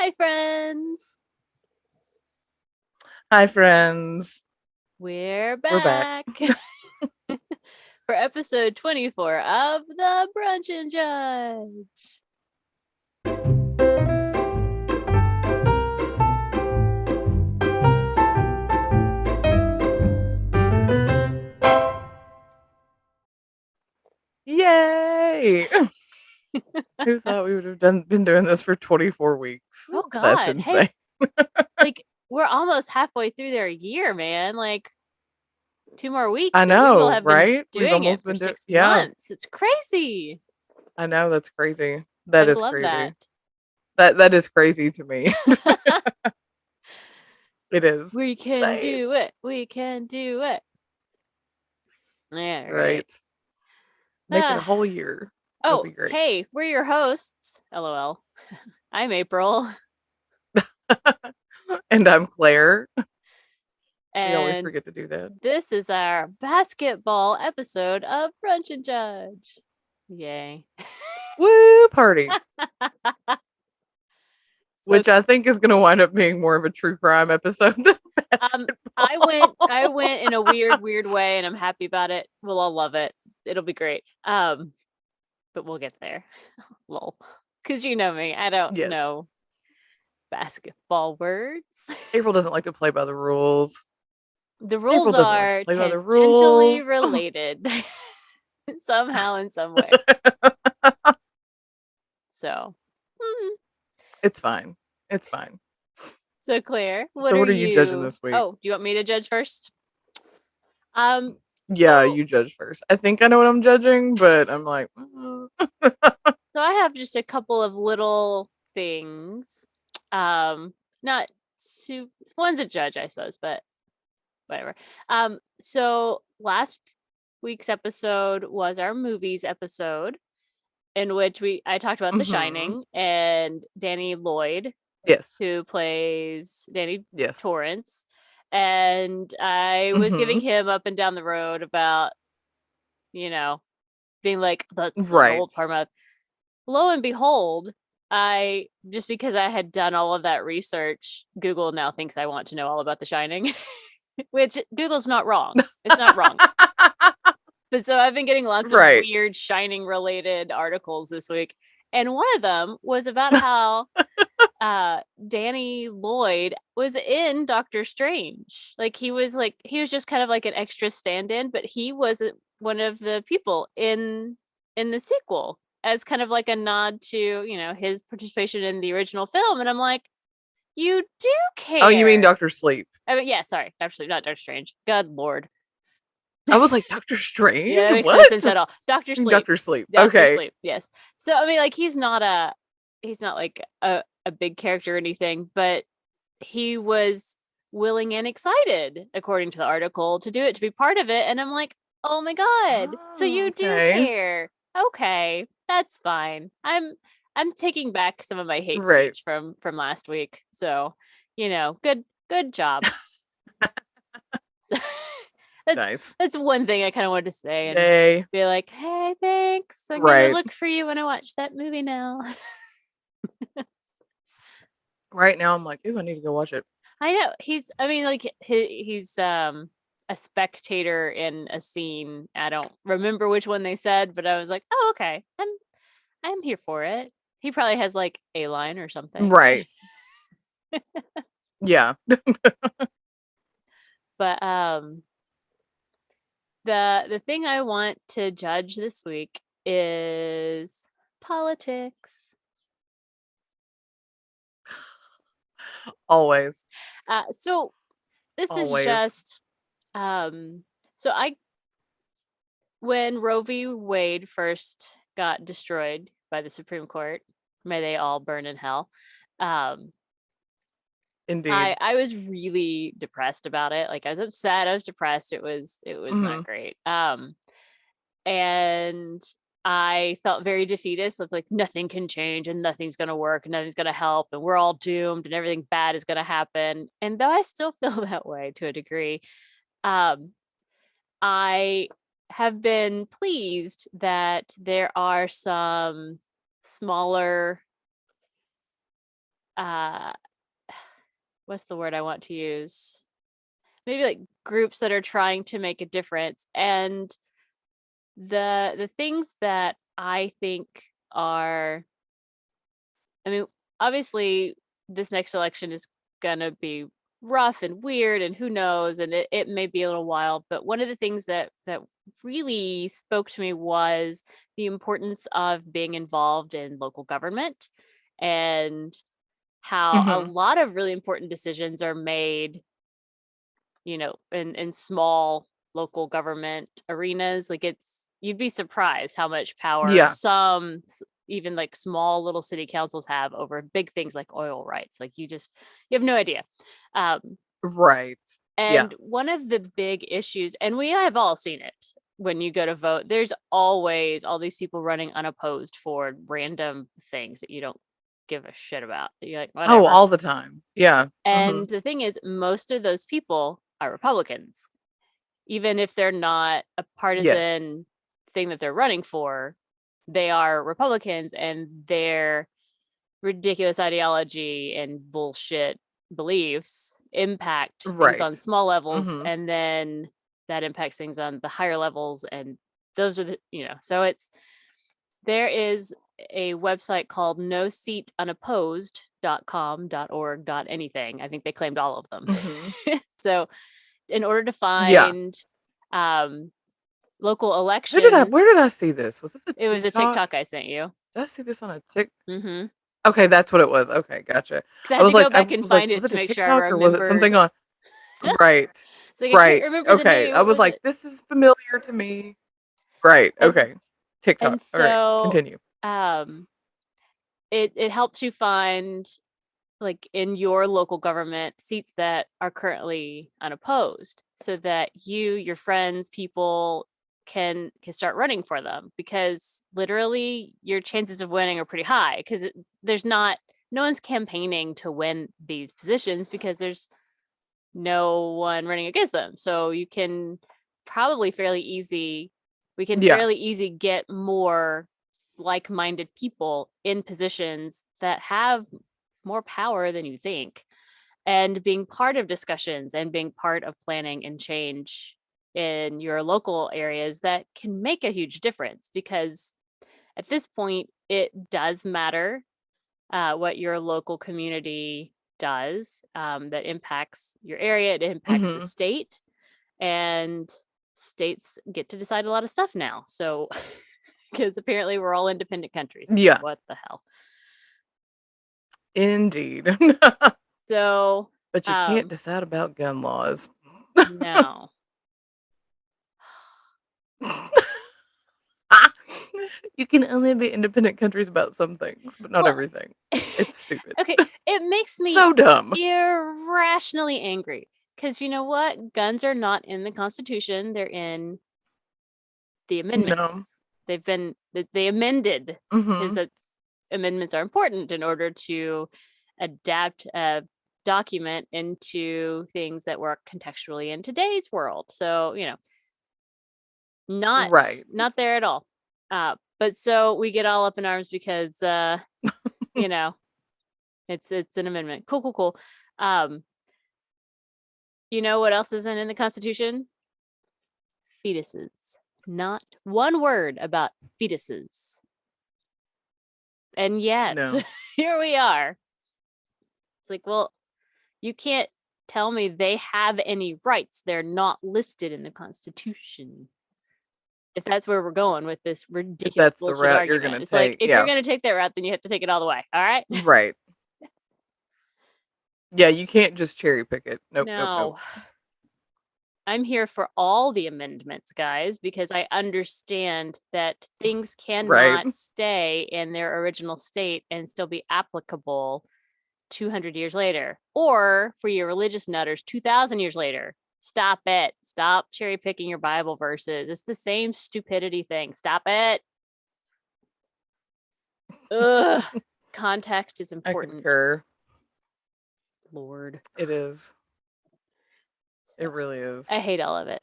Hi, friends. Hi, friends. We're We're back. back for episode 24 of the Brunch and Judge. Yay! Who thought we would have been doing this for 24 weeks? Oh, That's God. Hey, insane. we're almost halfway through their year, man. 2 more weeks I and we will know, have been right? We've doing it almost for been doing, six yeah, months. It's crazy. I know. That's crazy. I That is love crazy. that. That is crazy to me. It is We can insane, do it. We can do it. All right. right? Make it a Ah. whole year. It'll Oh, be great. hey, we're your hosts. LOL. I'm April. And I'm Claire. We always And forget to do that. this is our basketball episode of Brunch and Judge. Yay. Woo, party. So Which I think is going to wind up being more of a true crime episode than um basketball. I went in a weird way and I'm happy about it. We'll all love it. It'll be great. But we'll get there. Lol. Cause you know me. I don't Yes. know basketball words. April doesn't like to play by the rules. The April rules doesn't like to are play by the tangentially rules. related somehow in some way. So It's fine. It's fine. So Claire, what So are what are you judging you? this week? Oh, do you want me to judge first? Um, Yeah, so you judge first. I think I know what I'm judging, but I'm like, so I have just a couple of little things. Not one's a judge, I suppose, but whatever. So last week's episode was our movies episode, in which I talked about The mm-hmm. Shining and Danny Lloyd, Yes. who plays Danny Yes. Torrance. And I was giving Mm-hmm. him up and down the road about, being like, that's an Right. old part of my life. Lo and behold, I just because I had done all of that research, Google now thinks I want to know all about The Shining, which Google's not wrong. It's not wrong. But so I've been getting lots of Right. weird Shining related articles this week. And one of them was about how Danny Lloyd was in Doctor Strange. He was just kind of like an extra stand-in, but he was one of the people in the sequel as kind of like a nod to, his participation in the original film. And I'm like, you do Oh, you mean care. Doctor Sleep? I mean, yeah, sorry, Doctor Sleep, not Doctor Strange. God Lord. I was like, Doctor Yeah, Strange? that makes no What? sense at all. Doctor Sleep. Doctor Sleep. Doctor Okay. Sleep. Yes. So I mean, he's not like a big character or anything, but he was willing and excited, according to the article, to do it, to be part of it. And I'm like, oh my God. So Oh, you do okay. care. Okay, that's fine. I'm taking back some of my hate Right. speech from last week. So, good job. So, that's Nice. that's one thing I kind of wanted to say and Yay. be like, hey, thanks. I'm gonna Right. look for you when I watch that movie now. Right now, I'm like, ooh, I need to go watch it. I know he's a spectator in a scene. I don't remember which one they said, but I was like, oh, okay, I'm here for it. He probably has like a line or something. Right. Yeah. But the thing I want to judge this week is politics. Always. So this is Always. just so I when Roe v. Wade first got destroyed by the Supreme Court, may they all burn in hell. Um, Indeed. I was really depressed about it. Like I was upset, I was depressed. It was Hmm. not great. And I felt very defeatist. It's like nothing can change and nothing's gonna work and nothing's gonna help and we're all doomed and everything bad is gonna happen. And though I still feel that way to a degree, um, I have been pleased that there are some smaller what's the word I want to use? Maybe like groups that are trying to make a difference. And the things that I think are, I mean, obviously this next election is gonna be rough and weird and who knows, and it may be a little while, but one of the things that really spoke to me was the importance of being involved in local government, and how a Mhm. lot of really important decisions are made, in small local government arenas. Like, you'd be surprised how much power Yeah. some even like small little city councils have over big things like oil rights. Like, you have no idea. Um, Right. Yeah. and one of the big issues, and we have all seen it when you go to vote, there's always all these people running unopposed for random things that you don't give a shit about. You're like, Oh, whatever. all the time. Yeah. And Mhm. the thing is, most of those people are Republicans, even if they're not a Yes. partisan thing that they're running for. They are Republicans, and their ridiculous ideology and bullshit beliefs impact things on Right. small levels, Mhm. and then that impacts things on the higher levels. And those are so there is a website called noseatunopposed.com.org anything. I think they claimed all of them. Mhm. So in order to Yeah. find um local Where elections, did I see this? Was this a it was a TikTok? TikTok I sent you. Did I see this on a Tik Mm-hmm. Okay, that's what it was. Okay, gotcha. Because I had to go back and find Was it it to a make sure I TikTok or was it something remembered. on Right. It's like, I can't Right. remember the Okay. name. I What was was like, it? this is familiar to me. Right. And Okay. TikTok. All right. so Continue. um it helps you find, like, in your local government, seats that are currently unopposed, so that your friends, people can start running for them, because literally your chances of winning are pretty high, because there's not no one's campaigning to win these positions, because there's no one running against them. So you can probably fairly easy we can Yeah. fairly easy get more like-minded people in positions that have more power than you think, and being part of discussions and being part of planning and change in your local areas that can make a huge difference, because at this point it does matter what your local community does, that impacts your area, it impacts the Mhm. state, and states get to decide a lot of stuff now. So, because apparently we're all independent countries. So Yeah. what the hell? Indeed. So, But you can't um, decide about gun laws. no. You can only be independent countries about some things, but not Well, everything. It's stupid. okay, it makes me So dumb. irrationally angry, because you know what? Guns are not in the Constitution, they're in the No. amendments. They amended, because Mhm. that's amendments are important in order to adapt a document into things that work contextually in today's world. So, not Right. not there at all. But so we get all up in arms because you know, it's an amendment. Cool, cool, cool. Um, you know what else isn't in the Constitution? Fetuses. Not one word about fetuses. And yet, No. here we are. It's like, well, you can't tell me they have any rights. They're not listed in the Constitution. If that's where we're going with this If ridiculous that's the bullshit route you're argument. gonna It's like, take. if you're Yeah. going to take that route, then you have to take it all the way. All right? Right. Yeah, you can't just cherry pick it. Nope, nope, nope. No. I'm here for all the amendments, guys, because I understand that things Right. cannot stay in their original state and still be applicable 200 years later. Or for your religious nutters, 2,000 years later. Stop it. Stop cherry picking your Bible verses. It's the same stupidity thing. Stop it. Ugh. Context is I important. concur. Lord. It is. It So really is. I hate all of it.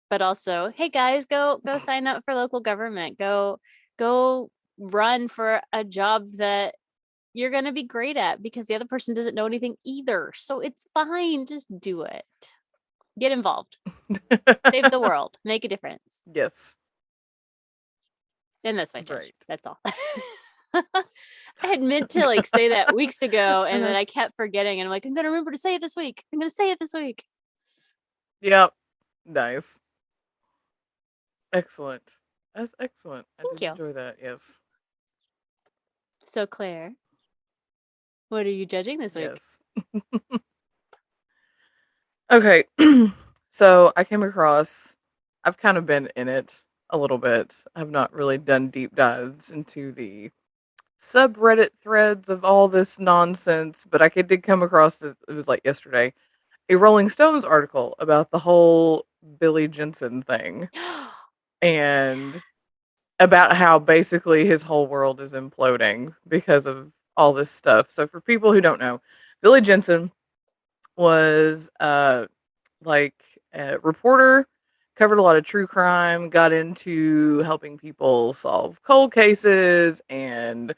But also, hey guys, go sign up for local government. Go run for a job that you're going to be great at because the other person doesn't know anything either. So it's fine. Just do it. Get involved. Save the world. Make a difference. Yes. And that's my judge. Right. That's all. I had meant to like say that weeks ago, and then I kept forgetting. And I'm like, I'm gonna remember to say it this week. I'm gonna say it this week. Yep. Nice. Excellent. That's excellent. I Thank did you. enjoy that. Yes. So Claire, what are you judging this week? Yes. Okay. So I came across. I've kind of been in it a little bit. I've not really done deep dives into the subreddit threads of all this nonsense, but did come across this, it was like yesterday, a Rolling Stones article about the whole Billy Jensen thing and about how basically his whole world is imploding because of all this stuff. So for people who don't know, Billy Jensen was like a reporter, covered a lot of true crime, got into helping people solve cold cases, and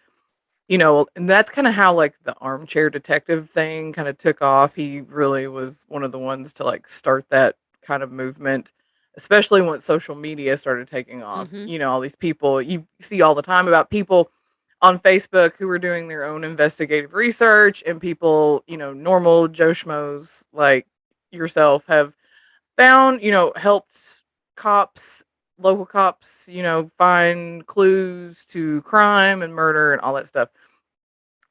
and that's kind of how like the armchair detective thing kind of took off. He really was one of the ones to like start that kind of movement, especially once social media started taking off. Mm-hmm. All these people you see all the time about people on Facebook who were doing their own investigative research, and people, normal Joe Schmoes like yourself have found, helped cops, local cops, find clues to crime and murder and all that stuff.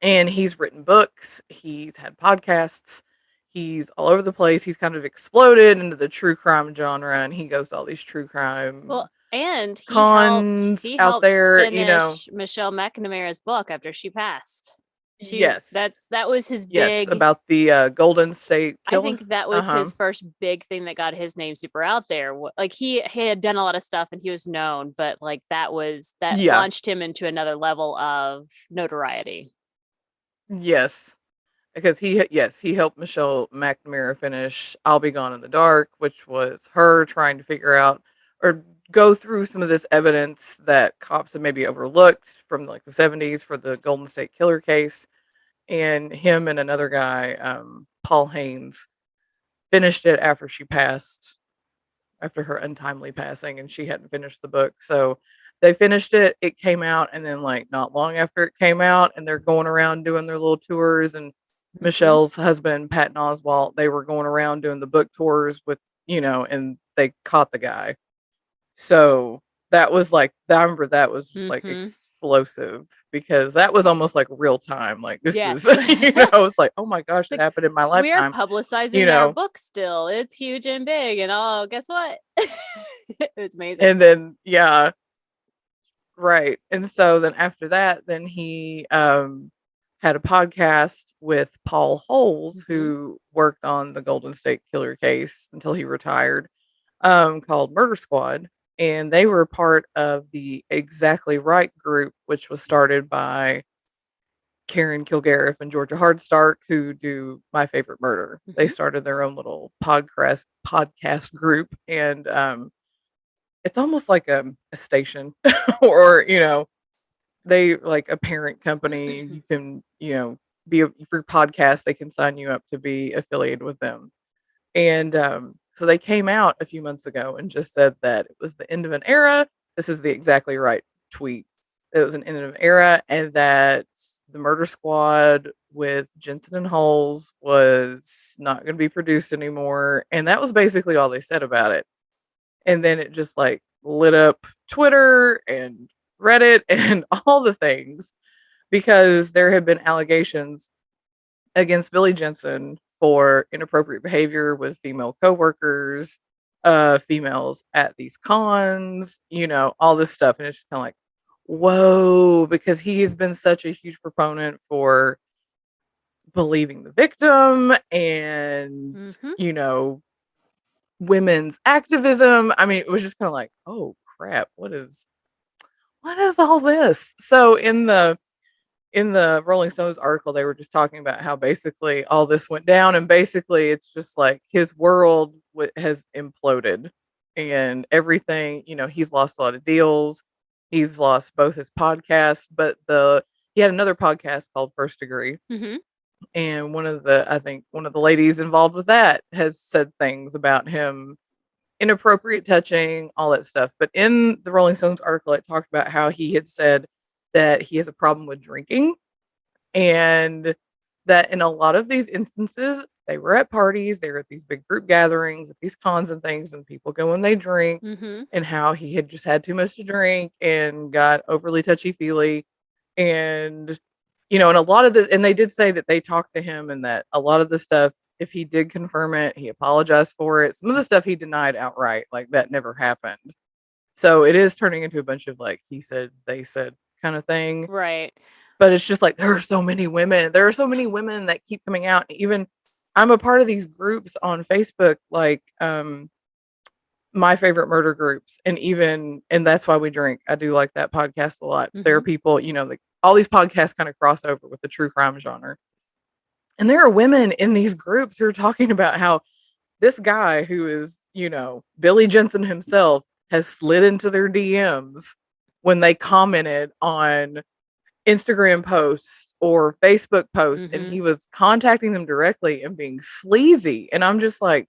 And he's written books, he's had podcasts, he's all over the place. He's kind of exploded into the true crime genre, and he goes to all these true crime and cons he out helped there, finish Michelle McNamara's book after she passed. Yes. That was his Yes, big about the Golden State I Killer. think that was his first big thing that got his name super out there. Like he had done a lot of stuff and he was known, but like that launched him into another level of notoriety. Yes. Because he helped Michelle McNamara finish I'll Be Gone in the Dark, which was her trying to figure out or go through some of this evidence that cops had maybe overlooked from like the 70s for the Golden State Killer case. And him and another guy, Paul Haynes, finished it after she passed, after her untimely passing, and she hadn't finished the book. So they finished it. It came out, and then like not long after it came out, and they're going around doing their little tours. And Michelle's husband, Patton Oswalt, they were going around doing the book tours with, and they caught the guy. So that was like, I remember that was just like explosive because that was almost like real time. Like this was, I was like, oh my gosh, it happened in my lifetime. We are publicizing our book still. It's huge and big. And guess what? It was amazing. And then, yeah. Right. And so then after that, then he had a podcast with Paul Holes, who worked on the Golden State Killer case until he retired, called Murder Squad. And they were part of the Exactly Right group, which was started by Karen Kilgariff and Georgia Hardstark, who do My Favorite Murder. They started their own little podcast group, and it's almost like a station or, they like a parent company. You can, be for podcasts, they can sign you up to be affiliated with them. And so they came out a few months ago and just said that it was the end of an era. This is the Exactly Right tweet. It was an end of an era, and that the Murder Squad with Jensen and Holes was not going to be produced anymore. And that was basically all they said about it. And then it just like lit up Twitter and Reddit and all the things, because there have been allegations against Billy Jensen for inappropriate behavior with female coworkers, females at these cons, all this stuff. And it's just kind of like, whoa, because he has been such a huge proponent for believing the victim and, women's activism. I mean, it was just kind of like, oh crap, what is all this? So in the Rolling Stones article, they were just talking about how basically all this went down, and basically it's just like his world has imploded, and everything. He's lost a lot of deals. He's lost both his podcast, but he had another podcast called First Degree. Mm-hmm. And I think one of the ladies involved with that has said things about him, inappropriate touching, all that stuff. But in the Rolling Stones article, it talked about how he had said that he has a problem with drinking, and that in a lot of these instances, they were at parties, they were at these big group gatherings, at these cons and things, and people go when they drink, Mm-hmm. and how he had just had too much to drink and got overly touchy feely. And, and a lot of this, and they did say that they talked to him, and that a lot of the stuff, if he did confirm it, he apologized for it. Some of the stuff he denied outright, like that never happened. So it is turning into a bunch of like he said, they said kind of thing. Right. But it's just like there are so many women. There are so many women that keep coming out. Even I'm a part of these groups on Facebook, like my favorite murder groups, and that's why we drink. I do like that podcast a lot. Mm-hmm. There are people, like all these podcasts kind of cross over with the true crime genre. And there are women in these groups who are talking about how this guy who is, Billy Jensen himself has slid into their DMs when they commented on Instagram posts or Facebook posts, and he was contacting them directly and being sleazy. And I'm just like,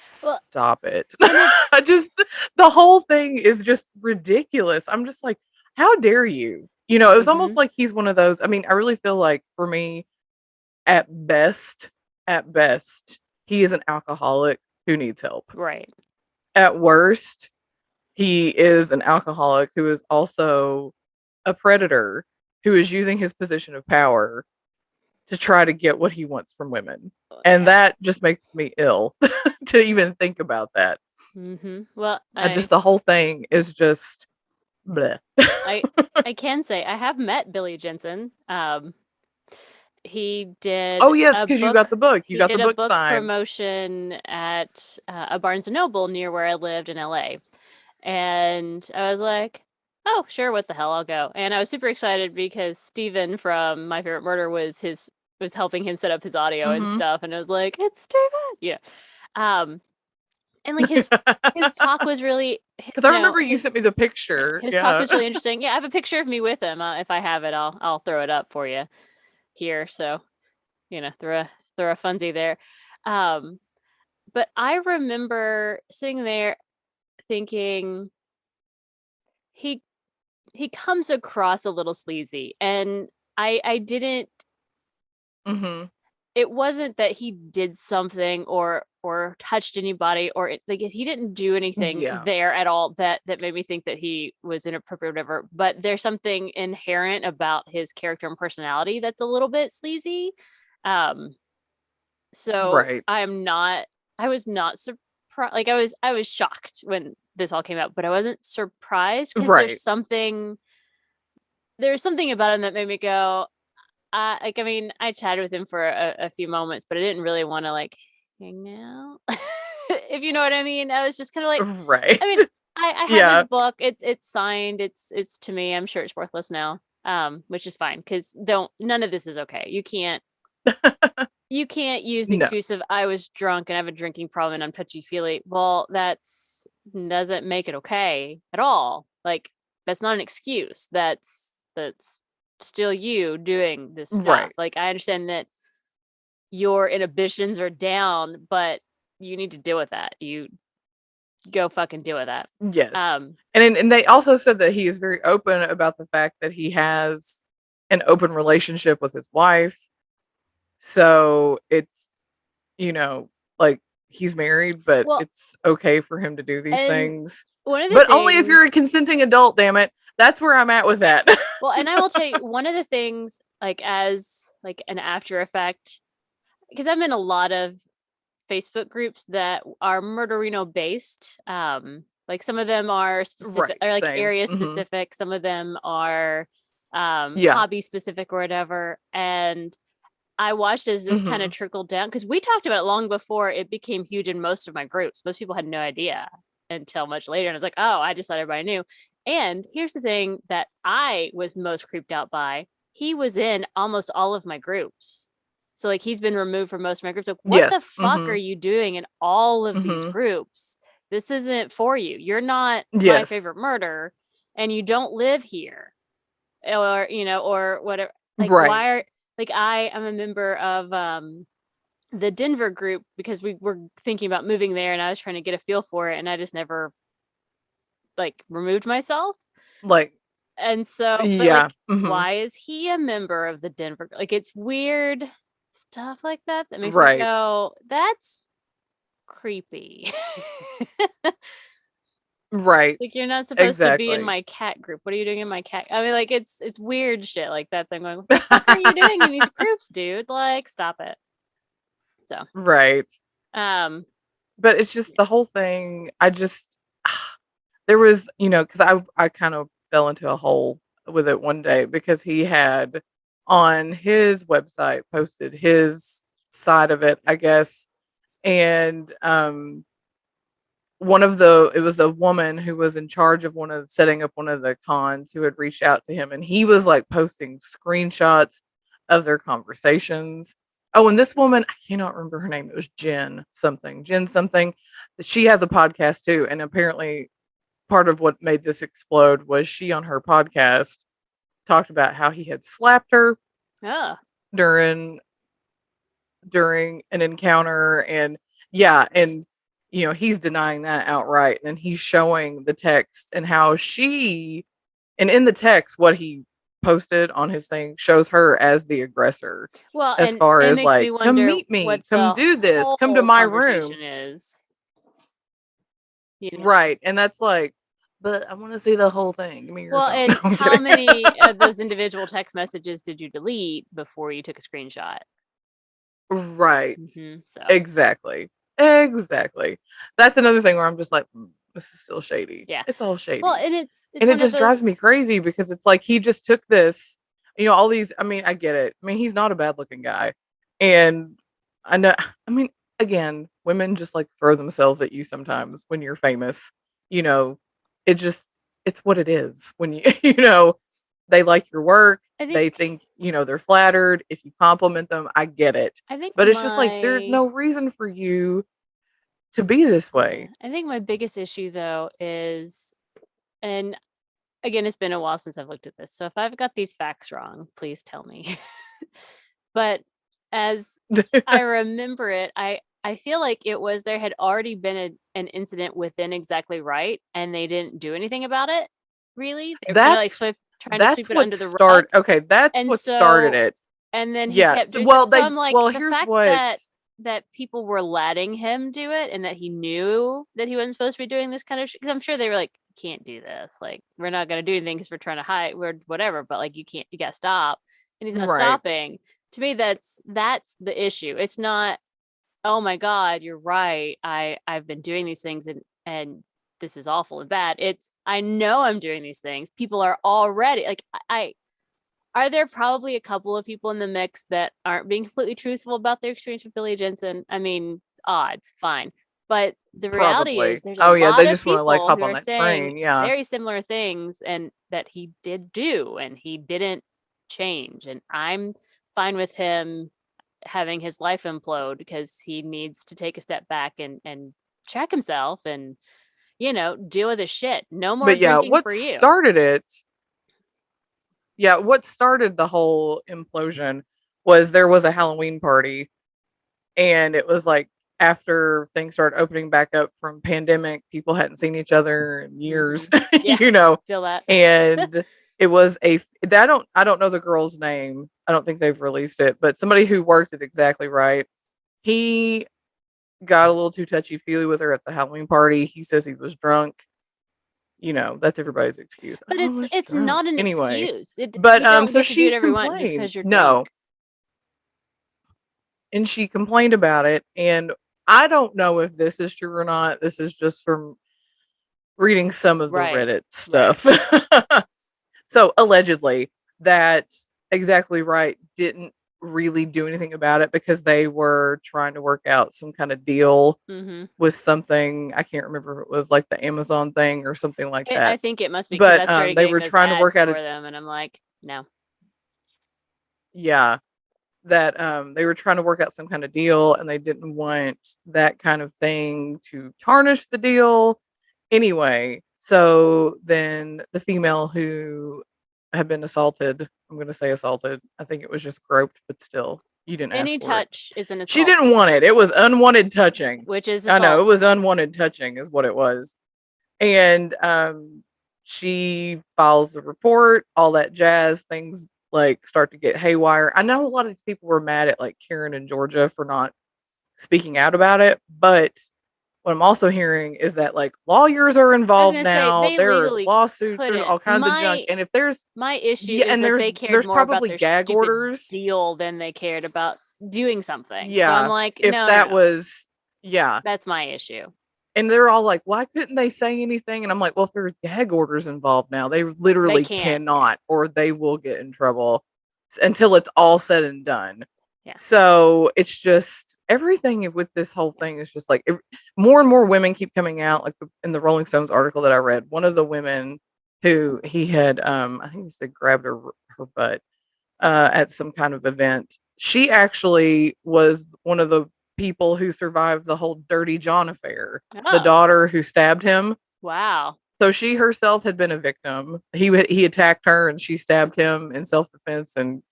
stop it. The whole thing is just ridiculous. I'm just like, how dare you? It was almost like he's one of those. I mean, I really feel like for me, at best, he is an alcoholic who needs help. Right. At worst, he is an alcoholic who is also a predator who is using his position of power to try to get what he wants from women. And that just makes me ill to even think about that. Mm-hmm. Well, the whole thing is just bleh. I can say I have met Billy Jensen. He did. Oh yes, because you got the book. You got the book signed. Promotion at a Barnes and Noble near where I lived in LA, and I was like, "Oh, sure, what the hell, I'll go." And I was super excited because Steven from My Favorite Murder was helping him set up his audio and stuff, and I was like, "It's Steven!" And like his talk was really, because I remember you sent me the picture. His talk was really interesting. Yeah, I have a picture of me with him. If I have it, I'll throw it up for you here. So, throw a funsy there. But I remember sitting there thinking he comes across a little sleazy, and I didn't. It wasn't that he did something or touched anybody or he didn't do anything there at all that made me think that he was inappropriate or whatever. But there's something inherent about his character and personality that's a little bit sleazy. So right. I was not surprised. Like I was shocked when this all came out, but I wasn't surprised because there's something about him that made me go, I chatted with him for a few moments, but I didn't really want to hang out. If you know what I mean. I was just kind of like, right. I mean, I have his book. It's signed. It's to me. I'm sure it's worthless now. Which is fine because none of this is okay. You can't use the excuse of I was drunk and I have a drinking problem and I'm touchy feely. Well, doesn't make it okay at all. Like that's not an excuse. That's still you doing this stuff. Right. Like I understand that your inhibitions are down, but you need to deal with that. You go fucking deal with that. Yes. And they also said that he is very open about the fact that he has an open relationship with his wife. So it's, he's married, but it's okay for him to do these things. Only if you're a consenting adult, damn it. That's where I'm at with that. Well, and I will tell you one of the things, as an after effect, because I'm in a lot of Facebook groups that are Murderino based. Some of them are specific, or area specific. Some of them are hobby specific or whatever. And I watched as this kind of trickled down because we talked about it long before it became huge in most of my groups. Most people had no idea until much later. And I was like, oh, I just thought everybody knew. And here's the thing that I was most creeped out by. He was in almost all of my groups. So he's been removed from most of my groups. Like, what the fuck are you doing in all of these groups? This isn't for you. You're not My Favorite Murder and you don't live here. or or whatever. Like, Right. why are like I am a member of the Denver group because we were thinking about moving there, and I was trying to get a feel for it, and I just never like removed myself. Like, And so, but yeah. like, why is he a member of the Denver? Like, it's weird stuff like that that makes me Right. go, that's creepy. Right. Like, you're not supposed to be in Exactly. my cat group. What are you doing in my cat? I mean, like, it's weird shit like that. I'm going, what the fuck are you doing in these groups, dude? Like, stop it. So, Right. But it's just the whole thing. There was, because I kind of fell into a hole with it one day because he had on his website posted his side of it, I guess. And it was a woman who was in charge of setting up one of the cons who had reached out to him, and he was like posting screenshots of their conversations. Oh, and this woman, I cannot remember her name. It was Jen something. Jen something. She has a podcast too, and apparently part of what made this explode was she on her podcast talked about how he had slapped her during an encounter, and yeah, and he's denying that outright, and then he's showing the text and how and in the text what he posted on his thing shows her as the aggressor, well, as and far it as makes me like, come wonder meet what me, come the do this, come to whole my room. conversation is. Right. And that's like, but I want to see the whole thing. Give me your Well, phone. and No, how many of those individual text messages did you delete before you took a screenshot? Right. So Exactly. That's another thing where I'm just like, this is still shady. Yeah. It's all shady. Well, and it's and it just drives me crazy because it's like he just took this, all these. I mean, I get it. I mean, he's not a bad looking guy. And I know, I mean, again, women just like throw themselves at you sometimes when you're famous. It just, it's what it is when they like your work. They think, they're flattered. If you compliment them, I get it. I think But it's just like, there's no reason for you to be this way. I think my biggest issue though is, and again, it's been a while since I've looked at this, so if I've got these facts wrong, please tell me. But as I remember it, I feel like there had already been an incident within Exactly Right, and they didn't do anything about it. Really, they were kind of like trying to sweep it under the rug. Okay, that's what started it. And then he kept doing well, so I'm like, the here's fact what that people were letting him do it, and that he knew that he wasn't supposed to be doing this kind of shit, because I'm sure they were like, you can't do this, like, we're not going to do anything because we're trying to hide, we're whatever, but like, you gotta stop, and he's not stopping. To me, that's the issue. It's not, oh my god, you're right, I've been doing these things, and this is awful and bad. It's, I know I'm doing these things, people are already like, are there probably a couple of people in the mix that aren't being completely truthful about their experience with Billy Jensen? I mean, odds, fine. But the reality is there's a lot they of just want to like people hop who on are that saying train. Yeah. very similar things, and that he did do, and he didn't change. And I'm fine with him having his life implode because he needs to take a step back and check himself and, deal with his shit. No more drinking for you. What started the whole implosion was there was a Halloween party, and it was like after things started opening back up from pandemic, people hadn't seen each other in years, Feel that. And it was I don't know the girl's name. I don't think they've released it, but somebody who worked at Exactly Right, he got a little too touchy-feely with her at the Halloween party. He says he was drunk. That's everybody's excuse. But it's not an excuse. But you don't so get to do she whatever you want just because complained. you're No. drunk. And she complained about it, and I don't know if this is true or not. This is just from reading some of the Reddit stuff. So allegedly, that Exactly Right didn't really do anything about it because they were trying to work out some kind of deal with something. I can't remember if it was like the Amazon thing or something like that. I think it must be, because I started they getting were those trying to work ads out for them, and I'm like, no. Yeah. That they were trying to work out some kind of deal, and they didn't want that kind of thing to tarnish the deal anyway. So then the female who have been assaulted. I'm going to say assaulted. I think it was just groped, but still, you didn't ask Any for it. touch is an assault. She didn't want it. It was unwanted touching. Which is assault. I know, it was unwanted touching is what it was. And she files the report, all that jazz. Things like start to get haywire. I know a lot of these people were mad at like Karen and Georgia for not speaking out about it, but what I'm also hearing is that like lawyers are involved now. There are lawsuits, there's all kinds of junk. And if there's my issue is that they cared more about their gag orders deal than they cared about doing something. Yeah. So I'm like, if that was that's my issue. And they're all like, why couldn't they say anything? And I'm like, well, if there's gag orders involved now, they literally cannot, or they will get in trouble until it's all said and done. Yeah. So it's just everything with this whole thing is just like more and more women keep coming out. Like in the Rolling Stones article that I read, one of the women who he had, I think he said grabbed her butt at some kind of event. She actually was one of the people who survived the whole Dirty John affair. The daughter who stabbed him. Wow. So she herself had been a victim. He attacked her and she stabbed him in self-defense. And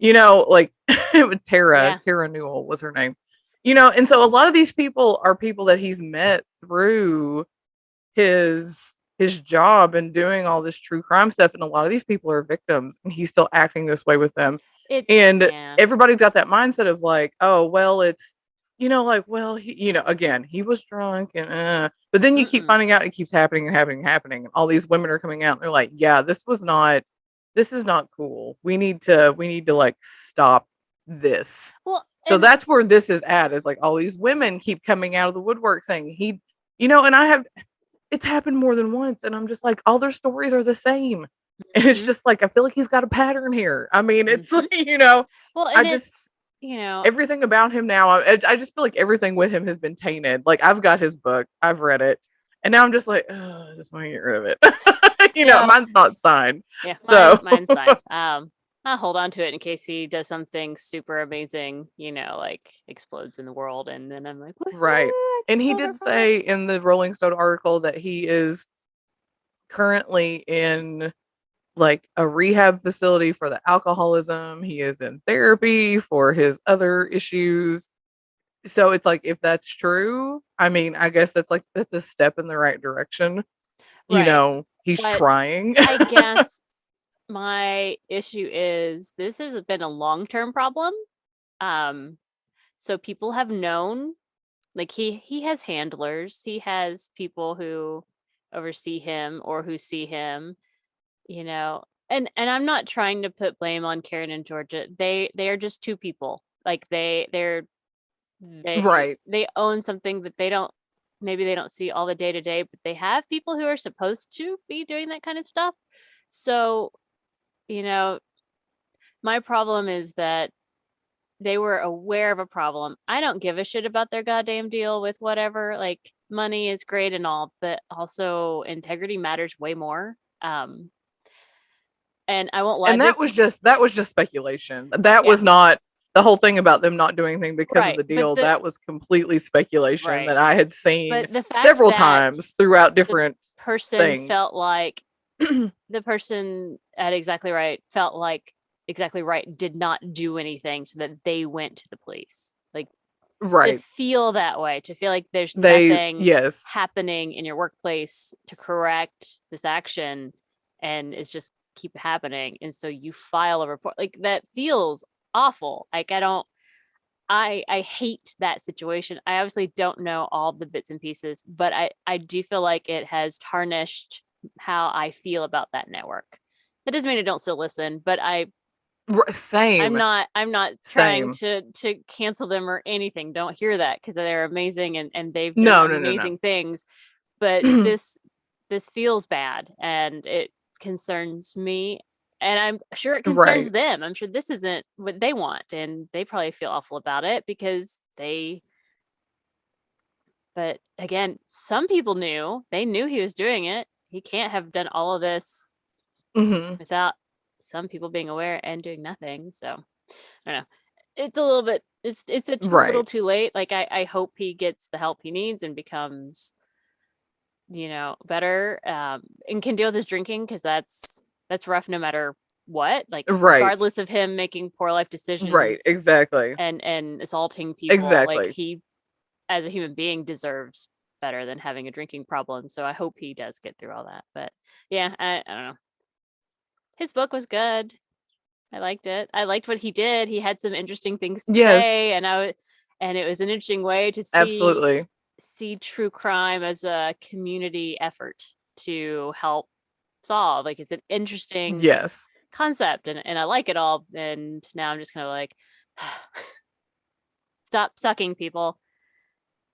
like it was Tara Newell was her name. And so a lot of these people are people that he's met through his job and doing all this true crime stuff. And a lot of these people are victims and he's still acting this way with them. Everybody's got that mindset of like, oh, well, it's, like, well, he, again, he was drunk and, but then you keep finding out it keeps happening and happening and happening. And all these women are coming out and they're like, yeah, this is not cool. We need to like stop this. Well, so that's where this is at, is like all these women keep coming out of the woodwork saying he, and it's happened more than once. And I'm just like, all their stories are the same. And it's just like, I feel like he's got a pattern here. I mean, it's like, well, and I just, everything about him now, I just feel like everything with him has been tainted. Like I've got his book, I've read it, and now I'm just like, oh, I just want to get rid of it. Mine's not signed. Yeah, so mine's signed. I'll hold on to it in case he does something super amazing, like explodes in the world, and then I'm like, right. And he did say in the Rolling Stone article that he is currently in like a rehab facility for the alcoholism. He is in therapy for his other issues. So it's like, if that's true, I mean, I guess that's a step in the right direction. Right. He's trying. I guess my issue is this has been a long-term problem. So people have known, like he has handlers, he has people who oversee him or who see him, and I'm not trying to put blame on Karen and Georgia. They are just two people. Like they own something that maybe they don't see all the day to day, but they have people who are supposed to be doing that kind of stuff. So, my problem is that they were aware of a problem. I don't give a shit about their goddamn deal with whatever. Like, money is great and all, but also integrity matters way more. And I won't lie. And that was just speculation. That was not the whole thing about them not doing anything because of the deal. That was completely speculation that I had seen several times throughout different things. Felt like the person at Exactly Right felt like Exactly Right did not do anything, so that they went to the police. Like, to feel that way, to feel like there's nothing happening in your workplace to correct this action, and it's just keep happening, and so you file a report. Like, that feels awful. Like, I hate that situation. I obviously don't know all the bits and pieces, but I do feel like it has tarnished how I feel about that network. That doesn't mean I don't still listen, but I'm not trying to cancel them or anything. Don't hear that, because they're amazing and they've done amazing things. But this feels bad and it concerns me, and I'm sure it concerns them. I'm sure this isn't what they want, and they probably feel awful about it because but again, some people knew he was doing it. He can't have done all of this without some people being aware and doing nothing. So I don't know. It's a little bit, it's a little too late. Like, I hope he gets the help he needs and becomes, better, and can deal with his drinking, because that's that's rough no matter what. Like, Right. regardless of him making poor life decisions. Right. Exactly. And assaulting people. Exactly. Like, he, as a human being, deserves better than having a drinking problem. So I hope he does get through all that. But yeah, I don't know. His book was good. I liked it. I liked what he did. He had some interesting things to say, and it was an interesting way to see true crime as a community effort to help solve. Like, it's an interesting concept, and I like it all. And now I'm just kind of like, stop sucking, people.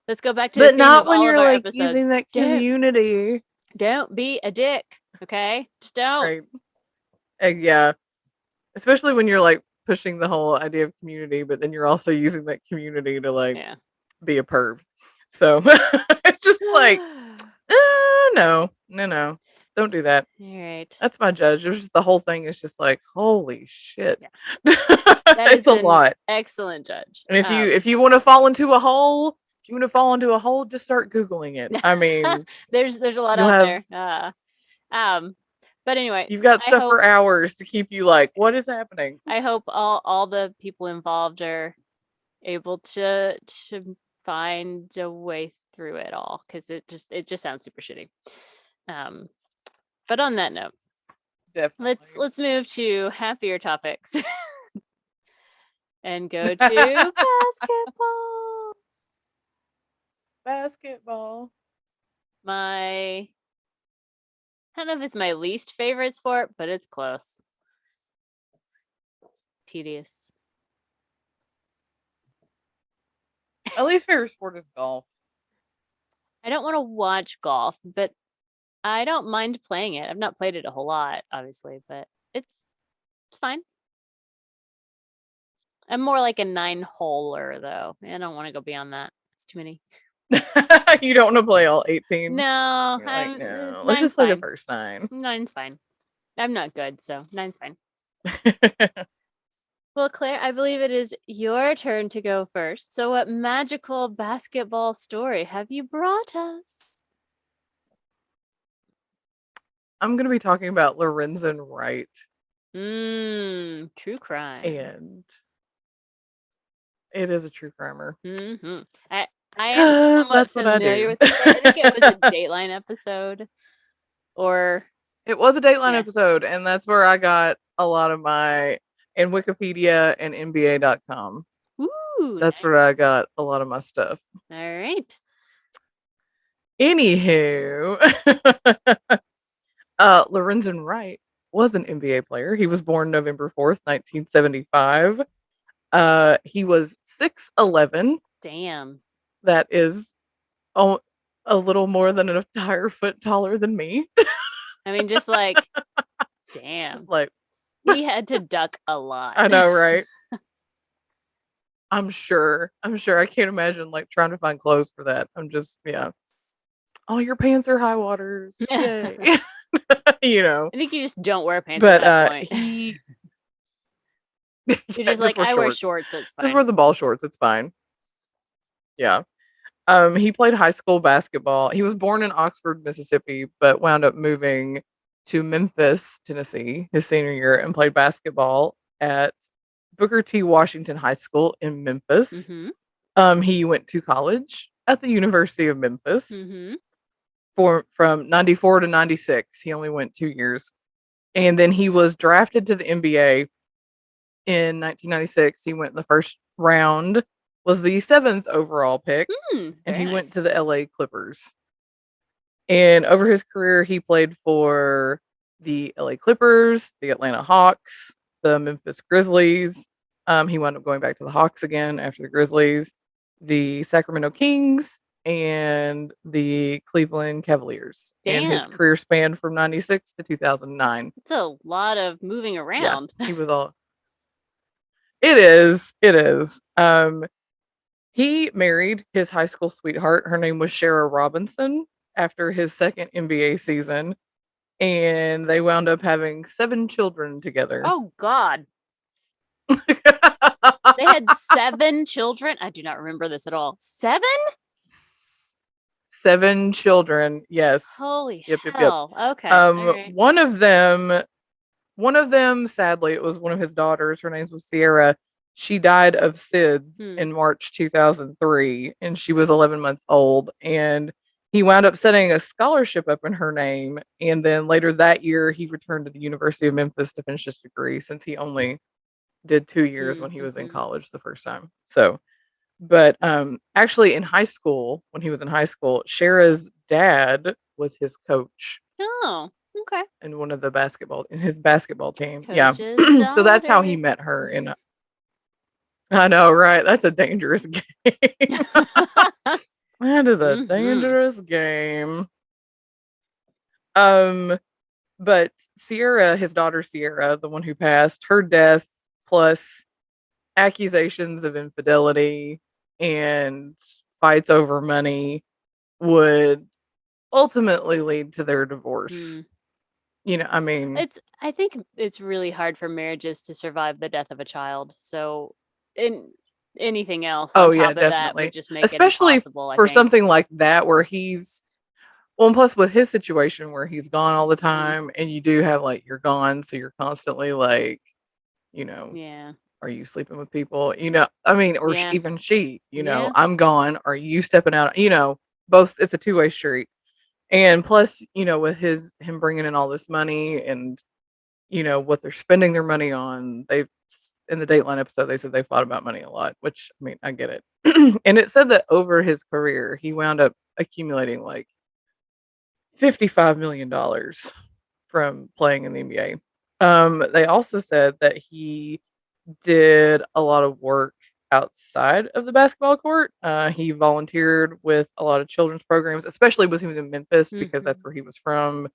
Let's go back to the theme of all of our episodes. Using that community. Don't be a dick, okay? Just don't. Right. Yeah. Especially when you're like pushing the whole idea of community, but then you're also using that community to like be a perv. So it's just like, no. Don't do that. All right. That's my judge. It was just, the whole thing is just like, holy shit. Yeah. It's a lot. Excellent judge. And if you want to fall into a hole, just start Googling it. I mean, there's a lot out there. But anyway, you've got stuff for hours to keep you like, what is happening? I hope all the people involved are able to find a way through it all, because it just sounds super shitty. But on that note, definitely let's move to happier topics and go to basketball. I don't know if it's my least favorite sport, but it's close. It's tedious. My least favorite sport is golf. I don't want to watch golf, but I don't mind playing it. I've not played it a whole lot, obviously, but it's fine. I'm more like a 9-holer, though. I don't want to go beyond that. It's too many. You don't want to play all 18? No, like, no. Let's just play the first 9. 9's fine. I'm not good, so 9's fine. Well, Claire, I believe it is your turn to go first. So what magical basketball story have you brought us? I'm going to be talking about Lorenzen Wright. True crime. And it is a true crimer. Mm-hmm. I am somewhat familiar with it. I think it was a Dateline episode. Or it was a Dateline episode, and that's where I got a lot of my, and Wikipedia and NBA.com. Ooh, that's where I got a lot of my stuff. All right. Anywho, Lorenzen Wright was an NBA player. He was born November 4th, 1975. He was 6'11". Damn. That is a little more than an entire foot taller than me. I mean, just like, damn. Just like, he had to duck a lot. I know, right? I'm sure. I can't imagine like trying to find clothes for that. I'm just, all your pants are high waters. Yay. I think you just don't wear pants at that point. You're just like, I wear shorts. It's fine. Just wear the ball shorts. It's fine. Yeah. He played high school basketball. He was born in Oxford, Mississippi, but wound up moving to Memphis, Tennessee, his senior year, and played basketball at Booker T. Washington High School in Memphis. Mm-hmm. He went to college at the University of Memphis. Mm-hmm. From 94 to 96. He only went 2 years. And then he was drafted to the NBA in 1996. He went in the first round, was the 7th overall pick, and he went to the LA Clippers. And over his career, he played for the LA Clippers, the Atlanta Hawks, the Memphis Grizzlies. He wound up going back to the Hawks again after the Grizzlies, the Sacramento Kings, and the Cleveland Cavaliers. Damn. And his career spanned from 96 to 2009. It's a lot of moving around. Yeah, he was all... It is. He married his high school sweetheart. Her name was Shara Robinson after his second NBA season. And they wound up having 7 children together. Oh, God. They had 7 children? I do not remember this at all. 7? 7 children, yes. Holy hell. Yep. Okay. Right. One of them One of them, sadly, it was one of his daughters. Her name was Sierra. She died of SIDS in March 2003, and she was 11 months old. And he wound up setting a scholarship up in her name. And then later that year, he returned to the University of Memphis to finish his degree, since he only did 2 years when he was in college the first time. So, but actually in high school, when he was in high school, Shara's dad was his coach. Oh, okay. In one of the his basketball team. Coach's Yeah. So that's how he daughter. met her I know, right? That's a dangerous game. That is a dangerous game. But Sierra, his daughter Sierra, the one who passed, her death plus accusations of infidelity and fights over money would ultimately lead to their divorce. You know, I mean, I think it's really hard for marriages to survive the death of a child. So, in anything else on top of that would just make especially it impossible. for something like that, where he's well, and plus with his situation where he's gone all the time, and you do have like you're gone, so you're constantly like, you know, yeah, are you sleeping with people? You know, I mean, or even she, you know, Yeah. I'm gone. Are you stepping out? You know, both. It's a two-way street. And plus, you know, with him bringing in all this money and, you know, what they're spending their money on, they've in the Dateline episode, they said they fought about money a lot, which, I mean, I get it. And it said that over his career, he wound up accumulating like $55 million from playing in the NBA. They also said that he did a lot of work outside of the basketball court. He volunteered with a lot of children's programs, especially when he was in Memphis, because that's where he was from.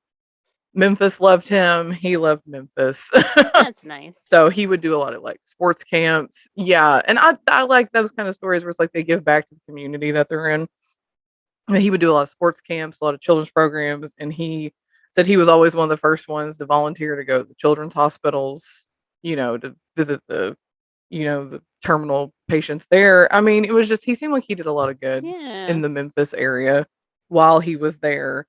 Memphis loved him. He loved Memphis. That's nice. So he would do a lot of like sports camps. Yeah. And I like those kind of stories where it's like they give back to the community that they're in. I mean, he would do a lot of sports camps, a lot of children's programs. And he said he was always one of the first ones to volunteer to go to the children's hospitals, you know, to visit the terminal patients there. I mean, it was just, he seemed like he did a lot of good in the Memphis area while he was there.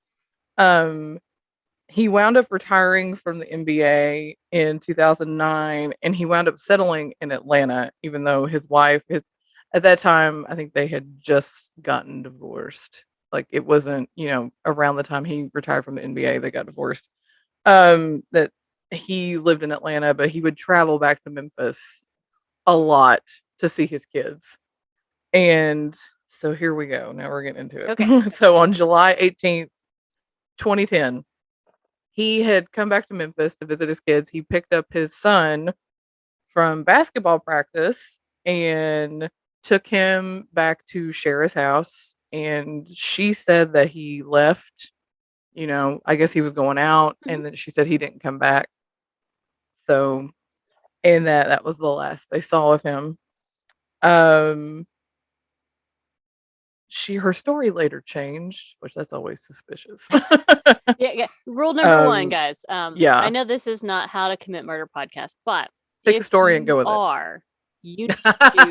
He wound up retiring from the NBA in 2009, and he wound up settling in Atlanta, even though his wife, at that time, I think they had just gotten divorced. Like it wasn't, you know, around the time he retired from the NBA, they got divorced. That he lived in Atlanta, but he would travel back to Memphis a lot to see his kids. And so here we go. Now we're getting into it. Okay. So on July 18th, 2010, he had come back to Memphis to visit his kids. He picked up his son from basketball practice and took him back to Shara's house. And she said that he left, you know, I guess he was going out, and then she said he didn't come back. So, and that was the last they saw of him. Her story later changed, which that's always suspicious. Yeah. Rule number one, guys. Yeah. I know this is not how to commit murder podcast, but pick a story and go with it. You need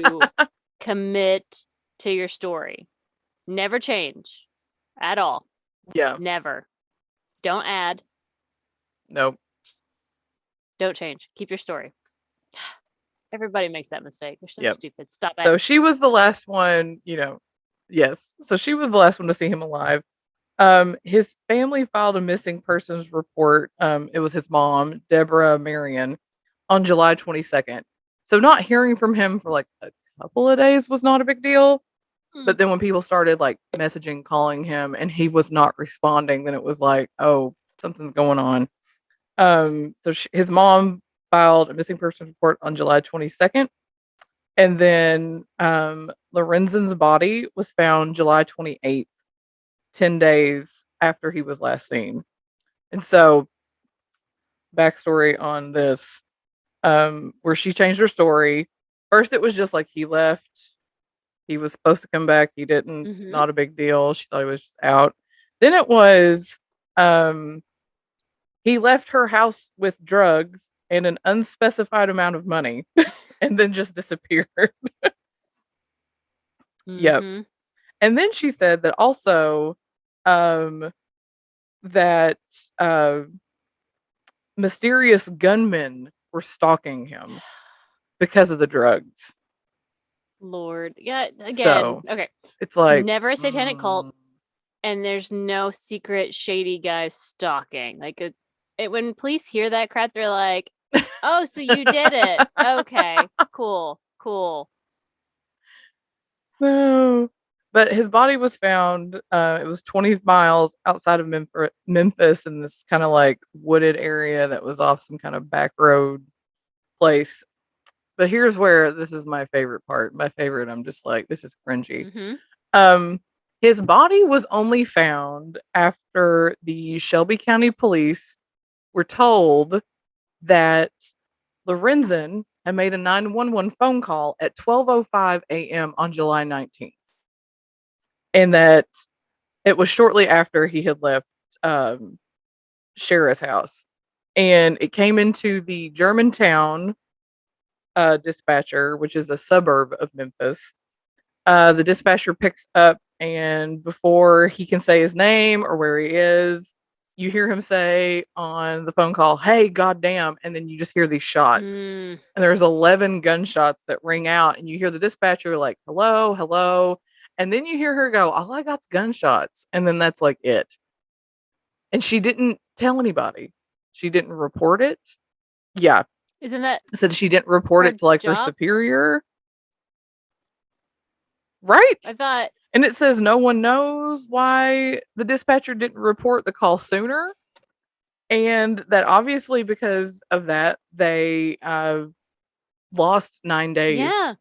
to commit to your story. Never change at all. Yeah. Never. Don't add. Nope. Don't change. Keep your story. Everybody makes that mistake. They're so stupid. Stop it. So she was the last one, you know. Yes. So she was the last one to see him alive. His family filed a missing persons report. It was his mom, Deborah Marion, on July 22nd. So not hearing from him for like a couple of days was not a big deal. But then when people started like messaging, calling him, and he was not responding, then it was like, oh, something's going on. So his mom filed a missing persons report on July 22nd. And then Lorenzen's body was found July 28th, 10 days after he was last seen. And so, backstory on this, where she changed her story. First, it was just like he left. He was supposed to come back. He didn't. Not a big deal. She thought he was just out. Then it was he left her house with drugs and an unspecified amount of money and then just disappeared. Yep. And then she said that also that mysterious gunmen were stalking him because of the drugs. Lord. Yeah, again. So okay. it's like Never a satanic cult, and there's no secret shady guys stalking. Like when police hear that crap, they're like, "Oh, so you did it? Okay, cool." No. But his body was found. It was 20 miles outside of Memphis in this kind of like wooded area that was off some kind of back road place. But here's where this is my favorite part. My favorite, I'm just like, this is cringy. Mm-hmm. His body was only found after the Shelby County police were told that Lorenzen had made a 911 phone call at 12:05 a.m. on July 19th. And that it was shortly after he had left Shara's house. And it came into the Germantown dispatcher, which is a suburb of Memphis. The dispatcher picks up, and before he can say his name or where he is, you hear him say on the phone call, "Hey, goddamn!" And then you just hear these shots, and there's 11 gunshots that ring out, and you hear the dispatcher like, "Hello, hello," and then you hear her go, "All I got's gunshots," and then that's like it. And she didn't tell anybody. She didn't report it. Yeah, Isn't that said she didn't report it to like her superior. Right. I thought. And it says no one knows why the dispatcher didn't report the call sooner. And that obviously because of that, they lost 9 days. Yeah.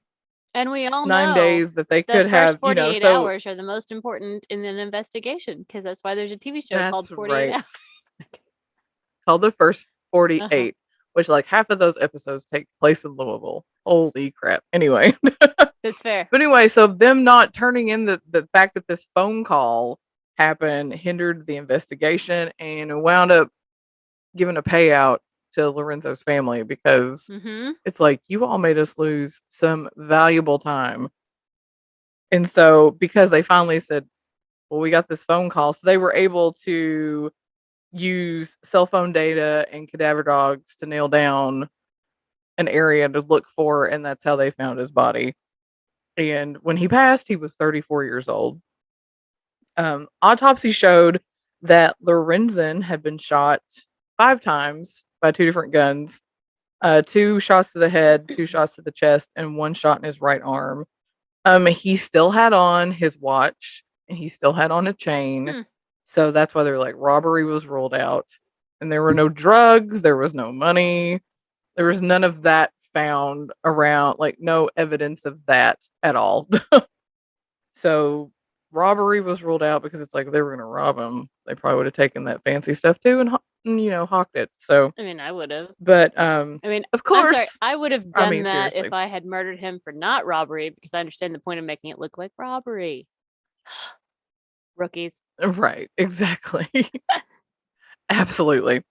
And we all 9 know days that they could the have, first 48 hours are the most important in an investigation, because that's why there's a TV show called 48 Hours. Called The First 48, which like half of those episodes take place in Louisville. Holy crap. Anyway. That's fair. But anyway, so them not turning in the fact that this phone call happened hindered the investigation and wound up giving a payout to Lorenzo's family because it's like, you all made us lose some valuable time. And so because they finally said, well, we got this phone call, so they were able to use cell phone data and cadaver dogs to nail down an area to look for, and that's how they found his body. And when he passed, he was 34 years old. Autopsy showed that Lorenzen had been shot 5 times by 2 different guns. 2 shots to the head, 2 shots to the chest, and 1 shot in his right arm. He still had on his watch, and he still had on a chain. So that's why they're like, robbery was ruled out. And there were no drugs, there was no money, there was none of that found around, like no evidence of that at all. So robbery was ruled out because it's like, if they were going to rob him, they probably would have taken that fancy stuff too and hawked it. So I mean, I would have. But I mean, of course, I'm sorry, I would have done that seriously. if I had murdered him for not robbery, because I understand the point of making it look like robbery. Rookies. Right, exactly. Absolutely.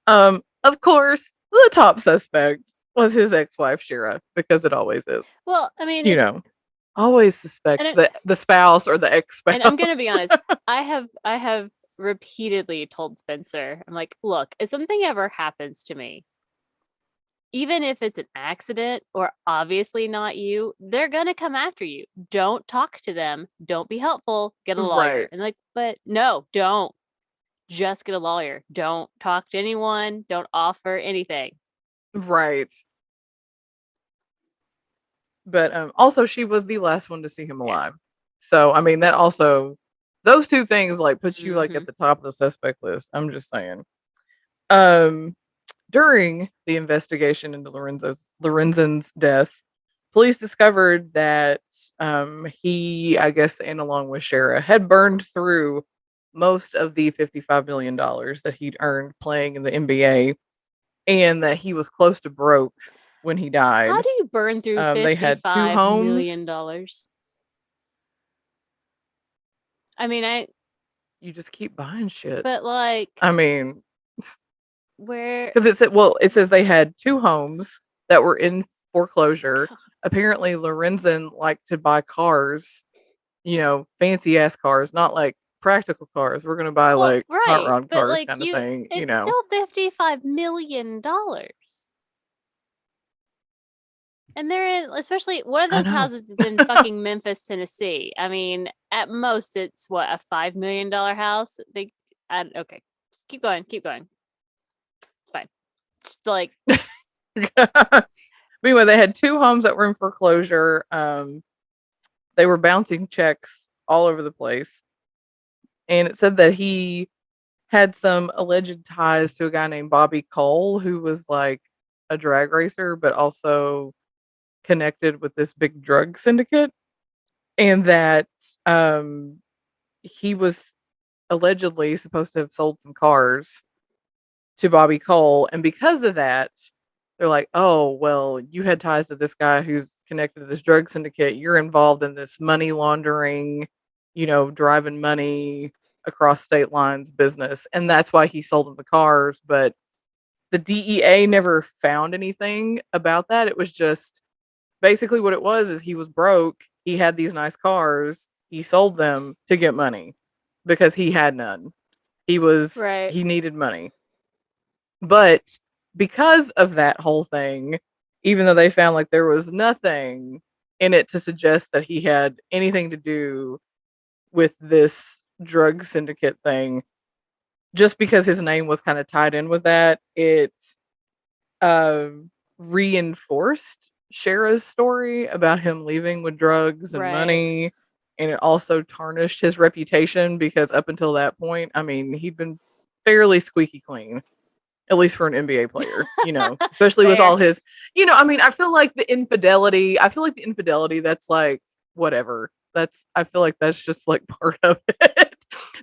Of course, the top suspect was his ex-wife Shira, because it always is. Well, I mean, always suspect the spouse or the ex-spouse. And I'm gonna be honest, I have repeatedly told Spencer, I'm like, look, if something ever happens to me, even if it's an accident or obviously not you, they're gonna come after you. Don't talk to them. Don't be helpful. Get a lawyer. Right. And like, but no, don't. Just get a lawyer. Don't talk to anyone. Don't offer anything. Right. But also, she was the last one to see him alive. So, I mean, that also, those 2 things like puts you like at the top of the suspect list. I'm just saying. During the investigation into Lorenzen's death, police discovered that he, I guess, and along with Shara, had burned through most of the $55 million that he'd earned playing in the NBA, and that he was close to broke when he died. How do you burn through $55 million? I mean, you just keep buying shit. But like, I mean, where? Because it says they had 2 homes that were in foreclosure. Apparently, Lorenzen liked to buy cars, fancy ass cars, not like practical cars. We're gonna buy Well, like hot right, rod but cars like kind of thing, you it's know. still $55 million. And they're in, especially one of I those know. houses is in fucking Memphis, Tennessee. I mean, at most it's what, a $5 million house. Okay, just keep going. It's fine. Just like, But anyway, they had 2 homes that were in foreclosure. They were bouncing checks all over the place. And it said that he had some alleged ties to a guy named Bobby Cole, who was like a drag racer, but also connected with this big drug syndicate. And that he was allegedly supposed to have sold some cars to Bobby Cole. And because of that, they're like, oh, well, you had ties to this guy who's connected to this drug syndicate. You're involved in this money laundering, driving money across state lines business. And that's why he sold him the cars. But the DEA never found anything about that. It was just basically what it was is he was broke. He had these nice cars. He sold them to get money because he had none. right. He needed money. But because of that whole thing, even though they found like there was nothing in it to suggest that he had anything to do with this drug syndicate thing, just because his name was kind of tied in with that, it uh, reinforced Shara's story about him leaving with drugs and Right. money. And it also tarnished his reputation because up until that point, I mean, he'd been fairly squeaky clean, at least for an NBA player, especially with all his, I mean, I feel like the infidelity, that's like, whatever. I feel like that's just like part of it.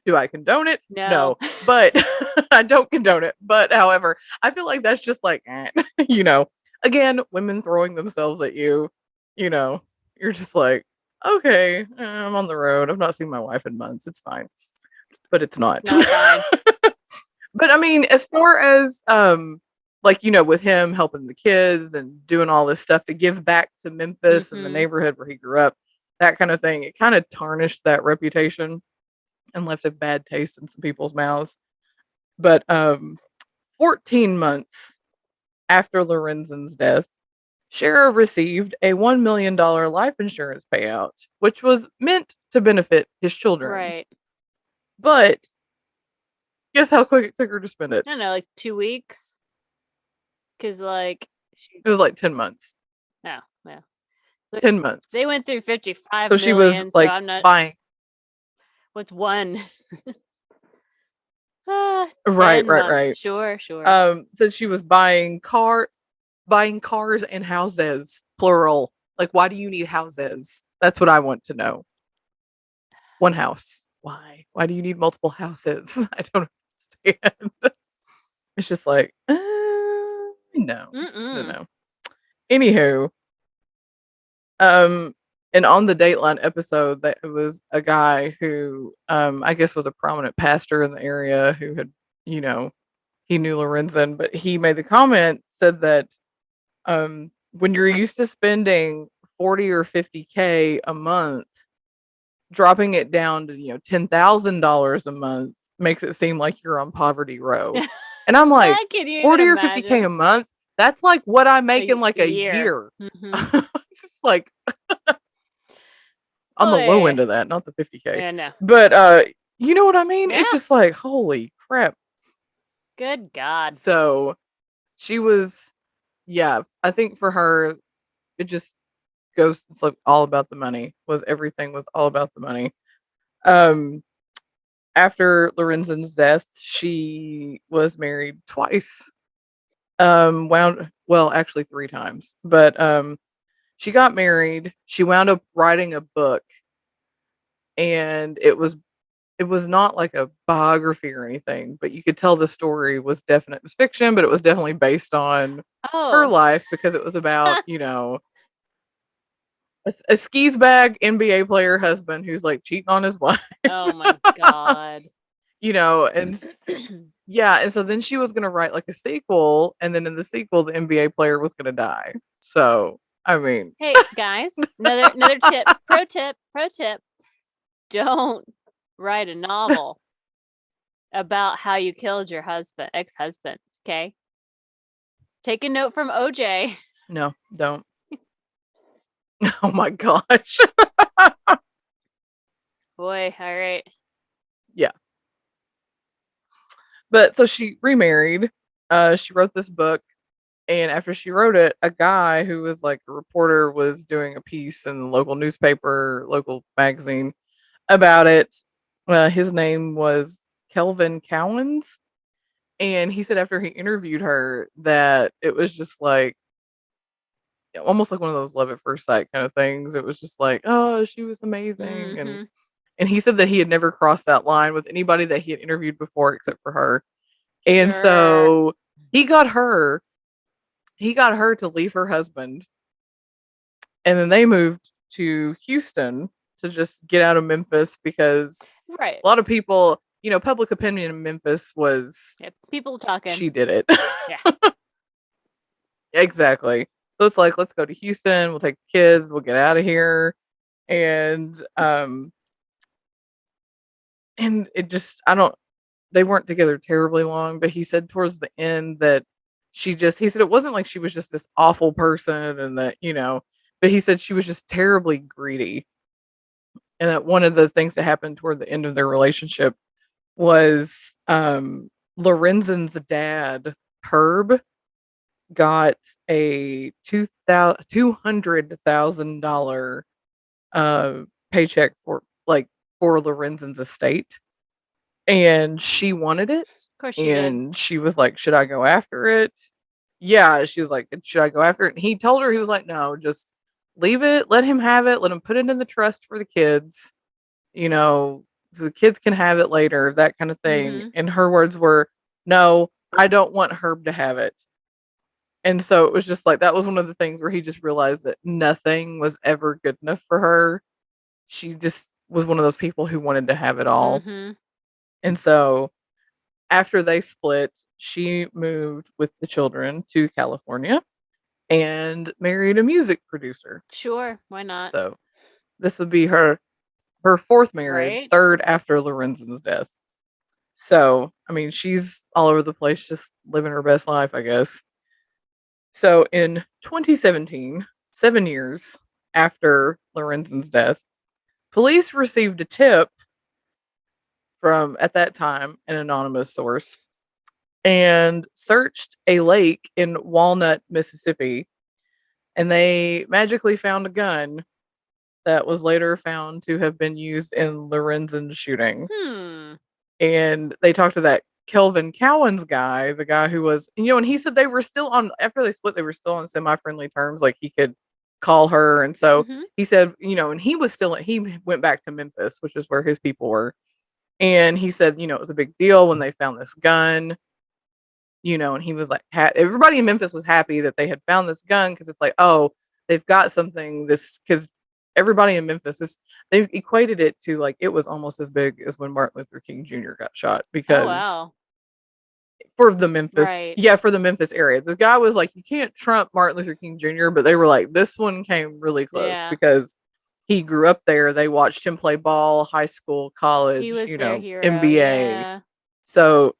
Do I condone it? No, but I don't condone it. But however, I feel like that's just like, again, women throwing themselves at you, you're just like, okay, I'm on the road. I've not seen my wife in months. It's fine. But it's not. Not fine. But I mean, as far as like, with him helping the kids and doing all this stuff to give back to Memphis and the neighborhood where he grew up, that kind of thing, it kind of tarnished that reputation and left a bad taste in some people's mouths. But 14 months after Lorenzen's death, Shara received a $1 million life insurance payout, which was meant to benefit his children. Right. But guess how quick it took her to spend it? I don't know, like 2 weeks. Because like it was like 10 months. Oh, yeah. 10 months. They went through 55 so million, she was like, so I'm not buying. What's one? Right. Sure. So she was buying cars and houses, plural. Like, why do you need houses? That's what I want to know. One house. Why? Why do you need multiple houses? I don't understand. It's just like, no. Anywho, and on the Dateline episode, that it was a guy who, I guess was a prominent pastor in the area who had, he knew Lorenzen, but he made the comment, said that, when you're used to spending 40 or 50K a month, dropping it down to, $10,000 a month makes it seem like you're on poverty row. And I'm like, 40 or 50K a month? That's like what I make in like a year. It's just like on the low end of that, not the 50K. Yeah, no. But you know what I mean? Yeah. It's just like, holy crap. Good God. So she was, yeah, I think for her, it just goes, it's like all about the money. Everything was all about the money. After Lorenzen's death, she was married twice. Actually 3 times. But she got married. She wound up writing a book, and it was not like a biography or anything, but you could tell the story was it was fiction, but it was definitely based on her life, because it was about, a skis bag NBA player husband who's like cheating on his wife. Oh my God. And yeah, and so then she was gonna write like a sequel, and then in the sequel the NBA player was gonna die. So I mean, hey guys, another tip, pro tip. Don't write a novel about how you killed your ex-husband. Okay. Take a note from OJ. No, don't. Oh my gosh. Boy, all right. Yeah. But so she remarried. She wrote this book. And after she wrote it, a guy who was like a reporter was doing a piece in the local newspaper, local magazine about it. His name was Kelvin Cowens. And he said after he interviewed her that it was just like almost like one of those love at first sight kind of things. It was just like, oh, she was amazing. Mm-hmm. And he said that he had never crossed that line with anybody that he had interviewed before except for her. And Sure. so he got her to leave her husband. And then they moved to Houston to just get out of Memphis because right. a lot of people, public opinion in Memphis was people talking. She did it. Yeah. Exactly. So it's like, let's go to Houston. We'll take the kids. We'll get out of here. And it just, they weren't together terribly long, but he said towards the end that he said it wasn't like she was just this awful person and that, but he said she was just terribly greedy. And that one of the things that happened toward the end of their relationship was Lorenzen's dad, Herb, got a $200,000 paycheck for Lorenzen's estate. And she wanted it. Of course she did. And she was like, should I go after it? Yeah, she was like, should I go after it? And he told her, he was like, no, just leave it, let him have it, let him put it in the trust for the kids. The kids can have it later, that kind of thing. Mm-hmm. And her words were, no, I don't want Herb to have it. And so it was just like, that was one of the things where he just realized that nothing was ever good enough for her. She just was one of those people who wanted to have it all. Mm-hmm. And so after they split, she moved with the children to California and married a music producer. Sure, why not? So this would be her fourth marriage, right? Third after Lorenzen's death. So, I mean, she's all over the place, just living her best life, I guess. So in 2017, 7 years after Lorenzen's death, police received a tip from, at that time, an anonymous source and searched a lake in Walnut, Mississippi. And they magically found a gun that was later found to have been used in Lorenzen's shooting. And they talked to that Kelvin Cowens guy, the guy who was, and he said they were still on, after they split, they were still on semi-friendly terms. Like he could call her. And so he said, and he went back to Memphis, which is where his people were. And he said, it was a big deal when they found this gun, and he was like, everybody in Memphis was happy that they had found this gun because it's like, oh, they've got something, because everybody in Memphis, they equated it to like, it was almost as big as when Martin Luther King Jr. got shot because for the Memphis, for the Memphis area, the guy was like, you can't trump Martin Luther King Jr., but they were like, this one came really close because he grew up there. They watched him play ball, high school, college, he was their hero. NBA. Yeah. So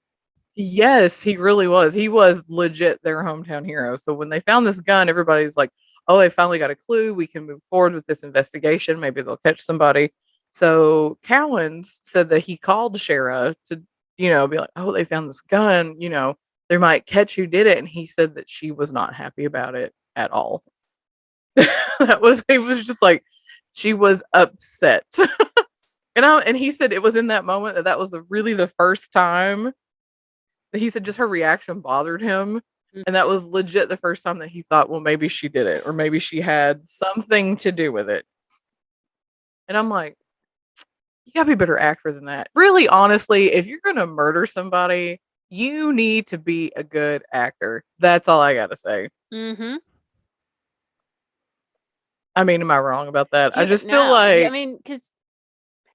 yes, he really was. He was legit their hometown hero. So when they found this gun, everybody's like, oh, they finally got a clue. We can move forward with this investigation. Maybe they'll catch somebody. So Cowens said that he called Shara to, be like, oh, they found this gun. They might catch who did it. And he said that she was not happy about it at all. It was just like, she was upset. And he said it was in that moment that was really the first time that he said just her reaction bothered him. And that was legit the first time that he thought, well, maybe she did it, or maybe she had something to do with it. And I'm like, you gotta be a better actor than that. Really, honestly, if you're gonna murder somebody, you need to be a good actor. That's all I gotta say. I mean, am I wrong about that? I just feel like, I mean, because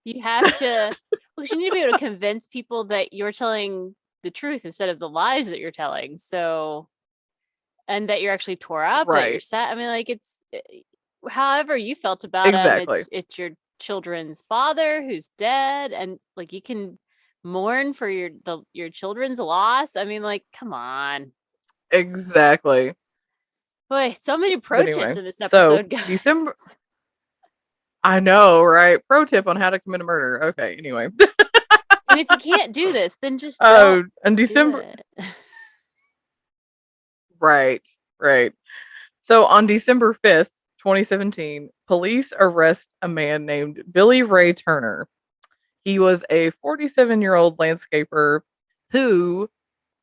you have to, because you need to be able to convince people that you're telling the truth instead of the lies that you're telling. So, and that you're actually tore up, that you're sad. I mean, like, it's however you felt about him. It's your children's father who's dead, and like you can mourn for your children's loss. I mean, like, come on. Exactly. Boy, so many But pro tips anyway, in this so episode, guys. December. I know, right? Pro tip on how to commit a murder. Okay, anyway. And if you can't do this, then just don't And do December. it. Right, right. So on December 5th, 2017, police arrest a man named Billy Ray Turner. He was a 47-year-old landscaper who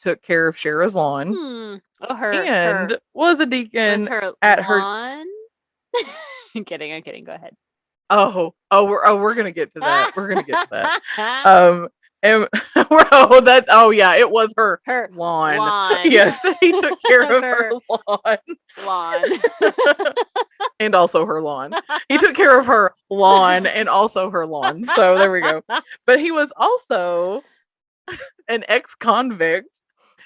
took care of Shara's lawn Oh, and was a was deacon her at her. lawn? I'm kidding. Go ahead. We're gonna get to that. We're gonna get to that. And yeah, it was her Her lawn. lawn. Yes, he took care of Her her lawn. and also her lawn. He took care of her lawn and also her lawn. So there we go. But he was also an ex-convict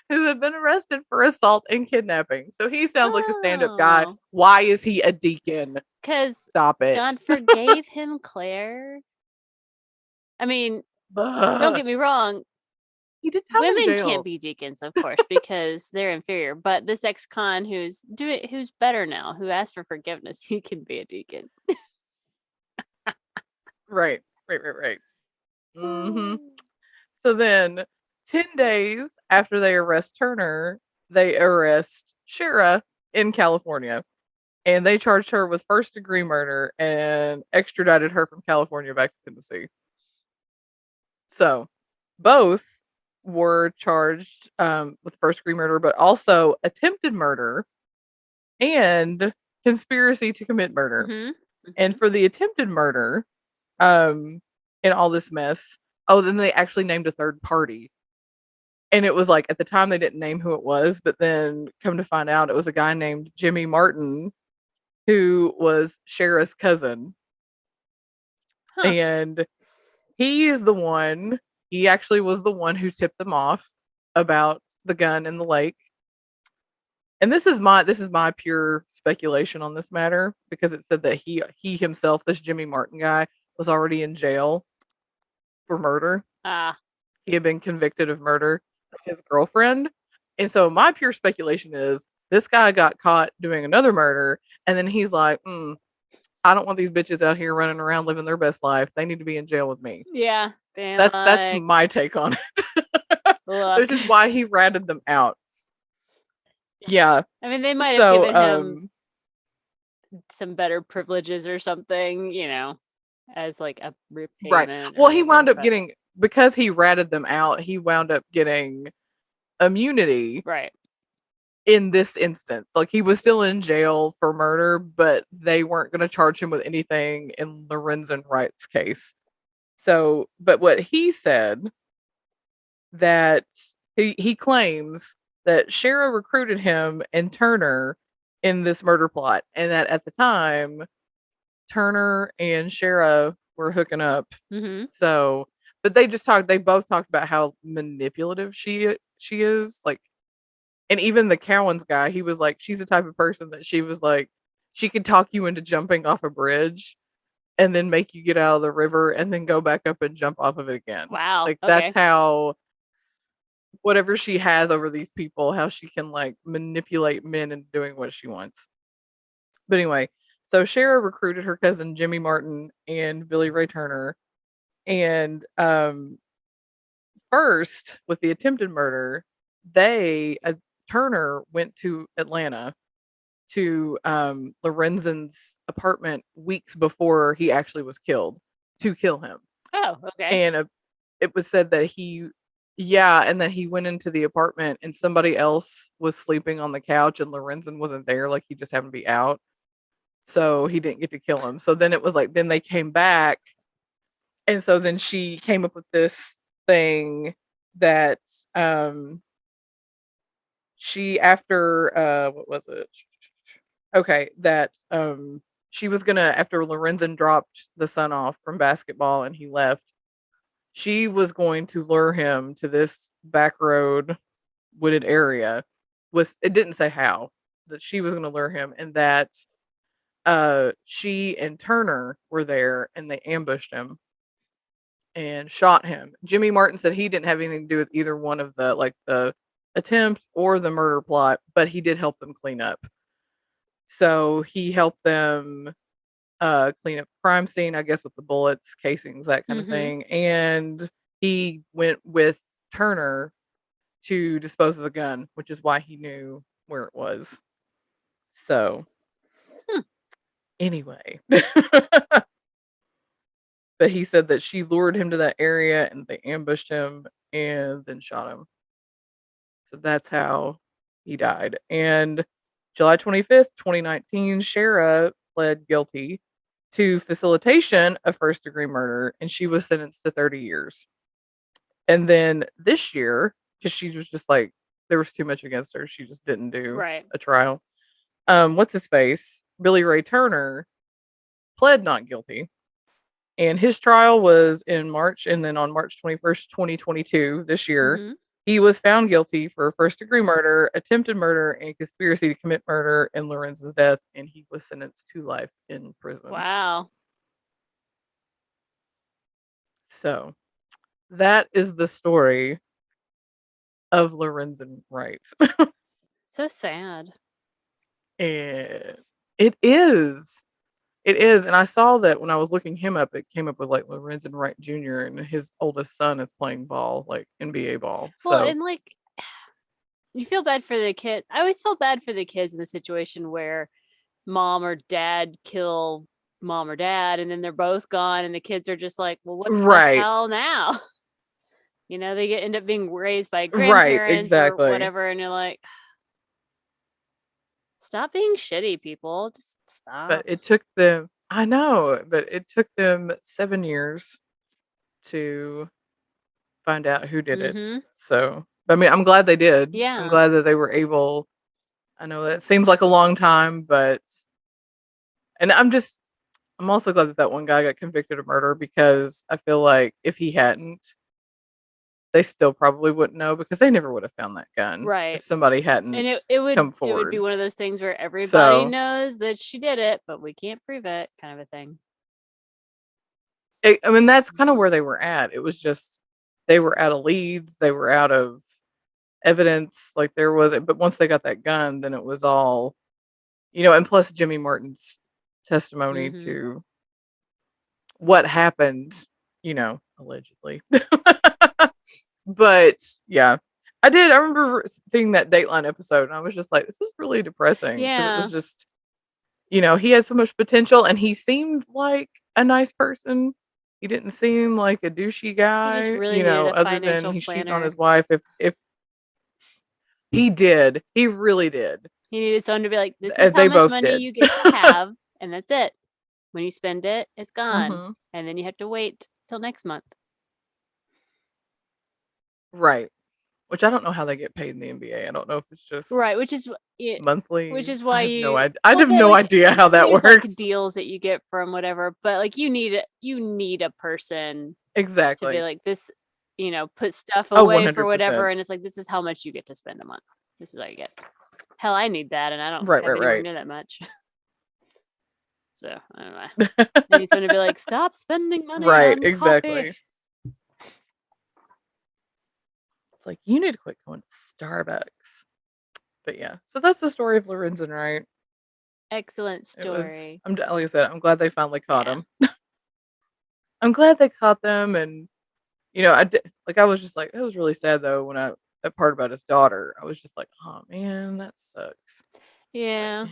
who had been arrested for assault and kidnapping. So he sounds like a stand-up guy. Oh. Why is he a deacon? Because Stop it. God forgave him, Claire. I mean, don't get me wrong. He did time in Women jail. can't be deacons, of course, because they're inferior. But this ex-con who's better now, who asked for forgiveness, he can be a deacon. Right. So then, 10 days after they arrest Turner, they arrest Shara in California. And they charged her with first-degree murder and extradited her from California back to Tennessee. So, both were charged with first-degree murder, but also attempted murder and conspiracy to commit murder. And for the attempted murder, in all this mess, then they actually named a third party. And it was like, at the time, they didn't name who it was, but then come to find out, it was a guy named Jimmy Martin, who was Shara's cousin. And he actually was the one who tipped them off about the gun in the lake. And this is my pure speculation on this matter, because it said that he himself, this Jimmy Martin guy, was already in jail for murder. He had been convicted of murder of his girlfriend. And so my pure speculation is this guy got caught doing another murder, and then he's like, I don't want these bitches out here running around living their best life. They need to be in jail with me. Yeah. That's my take on it. Which is why he ratted them out. Yeah. I mean, they might have given him some better privileges or something, as like a repayment. Right. Well, he wound up getting, because he ratted them out, he wound up getting immunity. Right. In this instance, like, he was still in jail for murder, but they weren't going to charge him with anything in Lorenzen Wright's case. So, but what he said, that he claims that Shara recruited him and Turner in this murder plot, and that at the time, Turner and Shara were hooking up. So, but they both talked about how manipulative she is, like. And even the Cowens guy, he was like, she's the type of person that she was like, she could talk you into jumping off a bridge and then make you get out of the river and then go back up and jump off of it again. Wow. Like, that's how, whatever she has over these people, how she can like manipulate men into doing what she wants. But anyway, so Shara recruited her cousin Jimmy Martin and Billy Ray Turner. And first, with the attempted murder, Turner went to Atlanta to Lorenzen's apartment weeks before he actually was killed, to kill him. Oh, okay. And it was said that he went into the apartment and somebody else was sleeping on the couch and Lorenzen wasn't there, like he just happened to be out. So he didn't get to kill him. So then it was like, then they came back. And so then she came up with this thing that she, after what was it? Okay, that she was gonna, after Lorenzen dropped the son off from basketball and he left, she was going to lure him to this back road wooded area. It didn't say how, that she was gonna lure him, and that she and Turner were there and they ambushed him and shot him. Jimmy Martin said he didn't have anything to do with either one of the attempt or the murder plot, but he did help them clean up. So he helped them clean up the crime scene, I guess, with the bullets, casings, that kind of thing. And he went with Turner to dispose of the gun, which is why he knew where it was. So, anyway. But he said that she lured him to that area and they ambushed him and then shot him. So that's how he died. And July 25th, 2019, Shara pled guilty to facilitation of first degree murder and she was sentenced to 30 years. And then this year, because she was just like, there was too much against her, she just didn't do a trial. What's his face? Billy Ray Turner pled not guilty. And his trial was in March, and then on March 21st, 2022, this year, he was found guilty for first degree murder, attempted murder, and conspiracy to commit murder in Lorenzen's death, and he was sentenced to life in prison. Wow. So that is the story of Lorenzen Wright. So sad. And it is. It is. And I saw that when I was looking him up, it came up with like Lorenzen Wright Jr. and his oldest son is playing ball, like NBA ball. Well, and like, you feel bad for the kids. I always feel bad for the kids in the situation where mom or dad kill mom or dad and then they're both gone and the kids are just like, well, what the hell now? You know, they end up being raised by grandparents or whatever, and you're like, stop being shitty, people. Just stop. But it took them, I know, but it took them 7 years to find out who did it. So, I mean, I'm glad they did. Yeah. I'm glad that they were able. I know that seems like a long time, but, and I'm also glad that that one guy got convicted of murder because I feel like if he hadn't, they still probably wouldn't know because they never would have found that gun. Right. If somebody hadn't and come forward. It would be one of those things where everybody knows that she did it, but we can't prove it, kind of a thing. I mean, that's kind of where they were at. It was just, they were out of leads. They were out of evidence. Like there wasn't, but once they got that gun, then it was all, and plus Jimmy Martin's testimony to what happened, allegedly. But yeah, I remember seeing that Dateline episode and I was just like, this is really depressing. Yeah. It was just, he had so much potential and he seemed like a nice person. He didn't seem like a douchey guy, he just really needed a other than he cheated on his wife. If he did, he really did. He needed someone to be like, this is how much money you get to have, and that's it. When you spend it, it's gone. And then you have to wait till next month. Right. Which I don't know how they get paid in the NBA. I don't know if it's just which is monthly. Which is why I have no idea how that works. Like deals that you get from whatever, but like you need a person exactly to be like this, put stuff away 100%. For whatever, and it's like this is how much you get to spend a month. This is all you get. Hell, I need that, and I don't have anywhere near that much. So I don't know. I need someone to be like, stop spending money. On exactly. Coffee. It's like you need to quit going to Starbucks. But yeah, so that's the story of Lorenzen Wright. Excellent story. Like I said, I'm glad they finally caught him. I'm glad they caught them, and I was just like, it was really sad though when that part about his daughter. I was just like, oh man, that sucks. Yeah.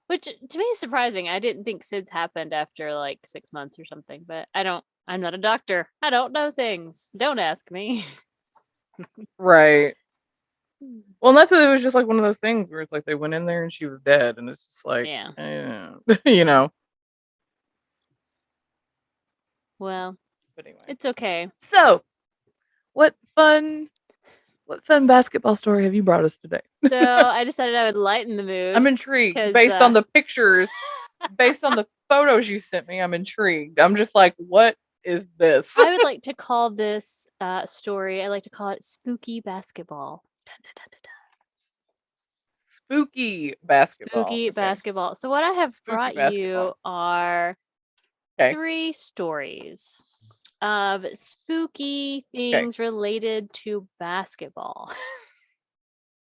Which to me is surprising. I didn't think SIDS happened after like 6 months or something, but I'm not a doctor. I don't know things. Don't ask me. Right. Well, and it was just like one of those things where it's like they went in there and she was dead, and it's just like, Well, but anyway, it's okay. So, what fun basketball story have you brought us today? So I decided I would lighten the mood. I'm intrigued based on the pictures, based on the photos you sent me. I'm intrigued. I'm just like, what is this? I would like to call this story, I like to call it spooky basketball. Dun, dun, dun, dun, dun. spooky basketball. Spooky Okay. basketball. So what I have Spooky brought you basketball. are Okay. 3 stories of spooky Okay. things related to basketball.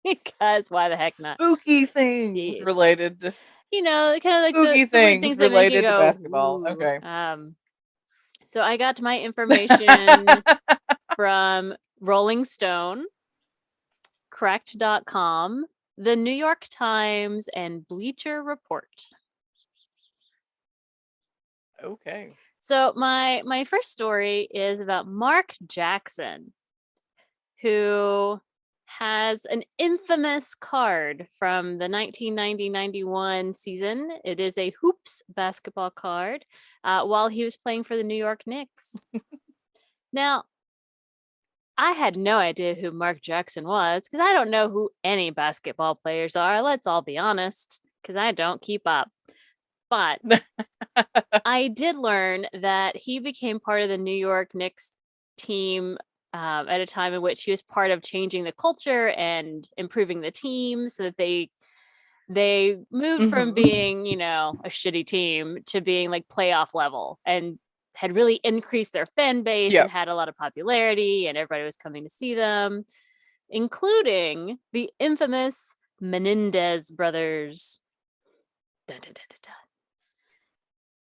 Because why the heck not? Spooky things Yeah. related to You know, kind of like spooky the weird things things that make you related to go, basketball. "Ooh." Okay. So I got my information from Rolling Stone, Correct.com, the New York Times, and Bleacher Report. Okay. So my first story is about Mark Jackson, who has an infamous card from the 1990-91 season. It is a hoops basketball card while he was playing for the New York Knicks. Now, I had no idea who Mark Jackson was because I don't know who any basketball players are. Let's all be honest, because I don't keep up. But I did learn that he became part of the New York Knicks team at a time in which he was part of changing the culture and improving the team so that they moved from being, you know, a shitty team to being like playoff level and had really increased their fan base and had a lot of popularity and everybody was coming to see them, including the infamous Menendez Brothers. Dun, dun, dun, dun, dun.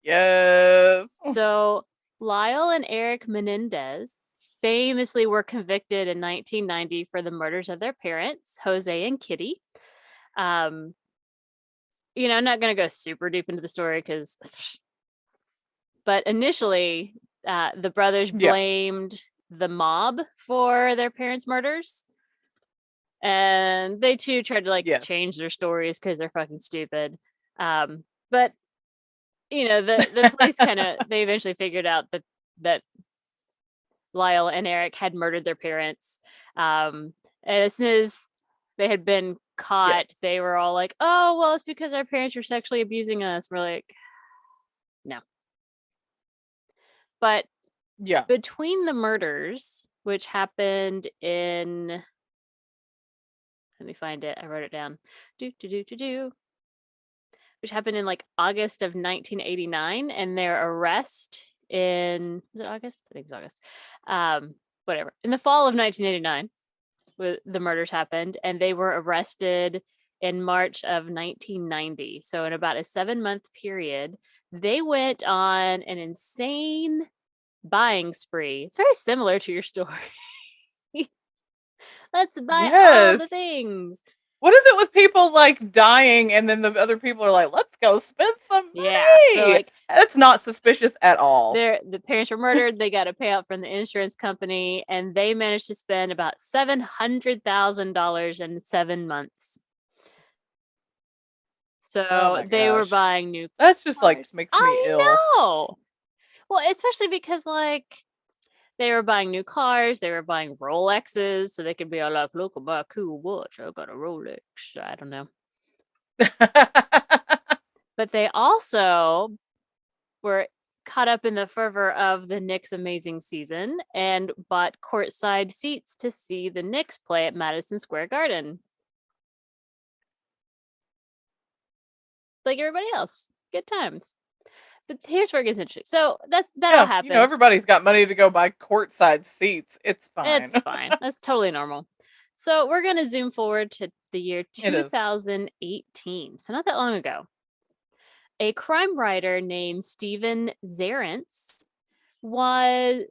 Yes. So Lyle and Eric Menendez famously were convicted in 1990 for the murders of their parents, Jose and Kitty. You know, I'm not going to go super deep into the story but initially the brothers blamed the mob for their parents' murders. And they too tried to like change their stories because they're fucking stupid. But you know, the police they eventually figured out that Lyle and Eric had murdered their parents. And as soon as they had been caught, they were all like, "Oh, well, it's because our parents were sexually abusing us." We're like, no. But between the murders, which happened in, let me find it. I wrote it down. Which happened in like August of 1989, and their arrest in, was it August? I think it was August. Whatever. In the fall of 1989, the murders happened, and they were arrested in March of 1990. So in about a 7-month period, they went on an insane buying spree. It's very similar to your story. Let's buy all the things. What is it with people like dying and then the other people are like, let's go spend some money? Yeah, so like that's not suspicious at all. The parents were murdered. They got a payout from the insurance company, and they managed to spend about $700,000 in 7 months. So they were buying new. That's just like makes me ill. I know. Well, especially because like they were buying new cars, they were buying Rolexes, so they could be all like, "Look at my cool watch! I got a Rolex." I don't know. But they also were caught up in the fervor of the Knicks' amazing season and bought courtside seats to see the Knicks play at Madison Square Garden. Like everybody else. Good times. But here's where it gets interesting. So that all happened. You know, everybody's got money to go buy courtside seats. It's fine. It's fine. That's totally normal. So we're going to zoom forward to the year 2018. So not that long ago. A crime writer named Steven Zarentz was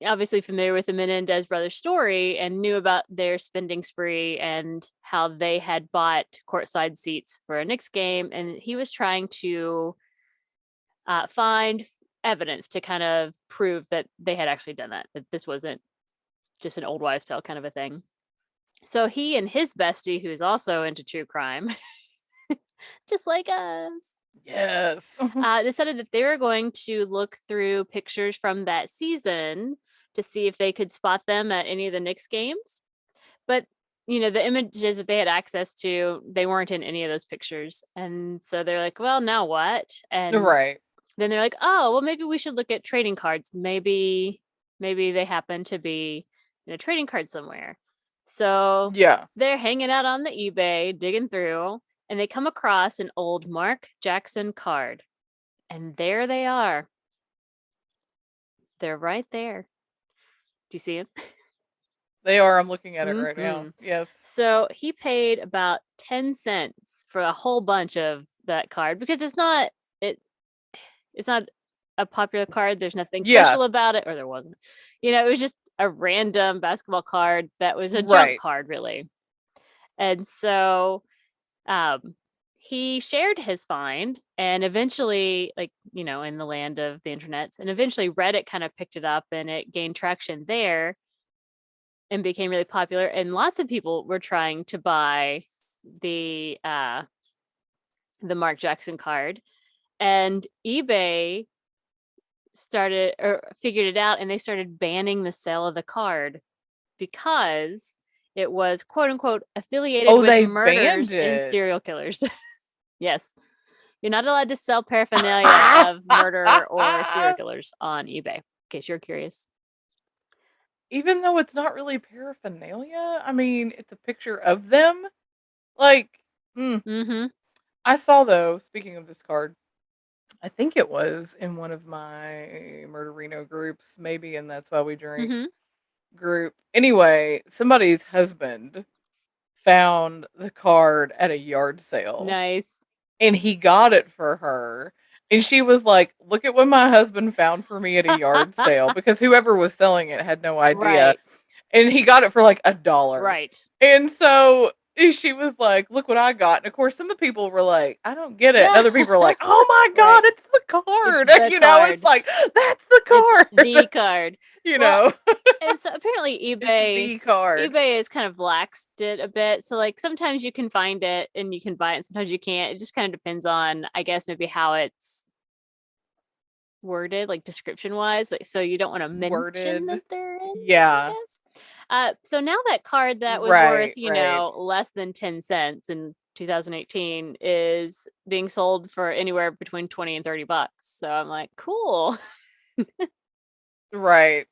obviously familiar with the Menendez Brothers story and knew about their spending spree and how they had bought courtside seats for a Knicks game. And he was trying to find evidence to kind of prove that they had actually done that this wasn't just an old wives' tale kind of a thing. So he and his bestie, who's also into true crime, just like us, decided that they were going to look through pictures from that season to see if they could spot them at any of the Knicks games. But, you know, the images that they had access to, they weren't in any of those pictures. And so they're like, well, now what? And then they're like, oh, well, maybe we should look at trading cards. Maybe they happen to be in a trading card somewhere. So Yeah. they're hanging out on the eBay, digging through, and they come across an old Mark Jackson card. And there they are. They're right there. Do you see them? They are. I'm looking at it right now. Yes. So he paid about 10 cents for a whole bunch of that card because it's not a popular card. There's nothing special about it, or there wasn't. It was just a random basketball card that was a junk card, really. And so he shared his find, and eventually, in the land of the internets, and eventually Reddit kind of picked it up and it gained traction there and became really popular. And lots of people were trying to buy the Mark Jackson card, and eBay started or figured it out, and they started banning the sale of the card because it was quote unquote affiliated with murders and serial killers. Yes. You're not allowed to sell paraphernalia of murder or serial killers on eBay, in case you're curious. Even though it's not really paraphernalia, I mean, it's a picture of them. Like, I saw, though, speaking of this card, I think it was in one of my Murderino groups, maybe, and That's Why We Drink group. Anyway, somebody's husband found the card at a yard sale. Nice. And he got it for her. And she was like, look at what my husband found for me at a yard sale. Because whoever was selling it had no idea. Right. And he got it for like $1. Right. And so she was like, look what I got. And of course, some of the people were like, I don't get it. And other people were like, oh my God, it's the card. It's the card. It's like, that's the card. It's the card. know. And so apparently eBay has kind of laxed it a bit. So like sometimes you can find it and you can buy it, and sometimes you can't. It just kind of depends on, I guess, maybe how it's worded, like description wise. Like, so you don't want to mention that they're in. Yeah. So now that card that was worth, less than 10 cents in 2018 is being sold for anywhere between 20 and $30. So I'm like, cool. Right.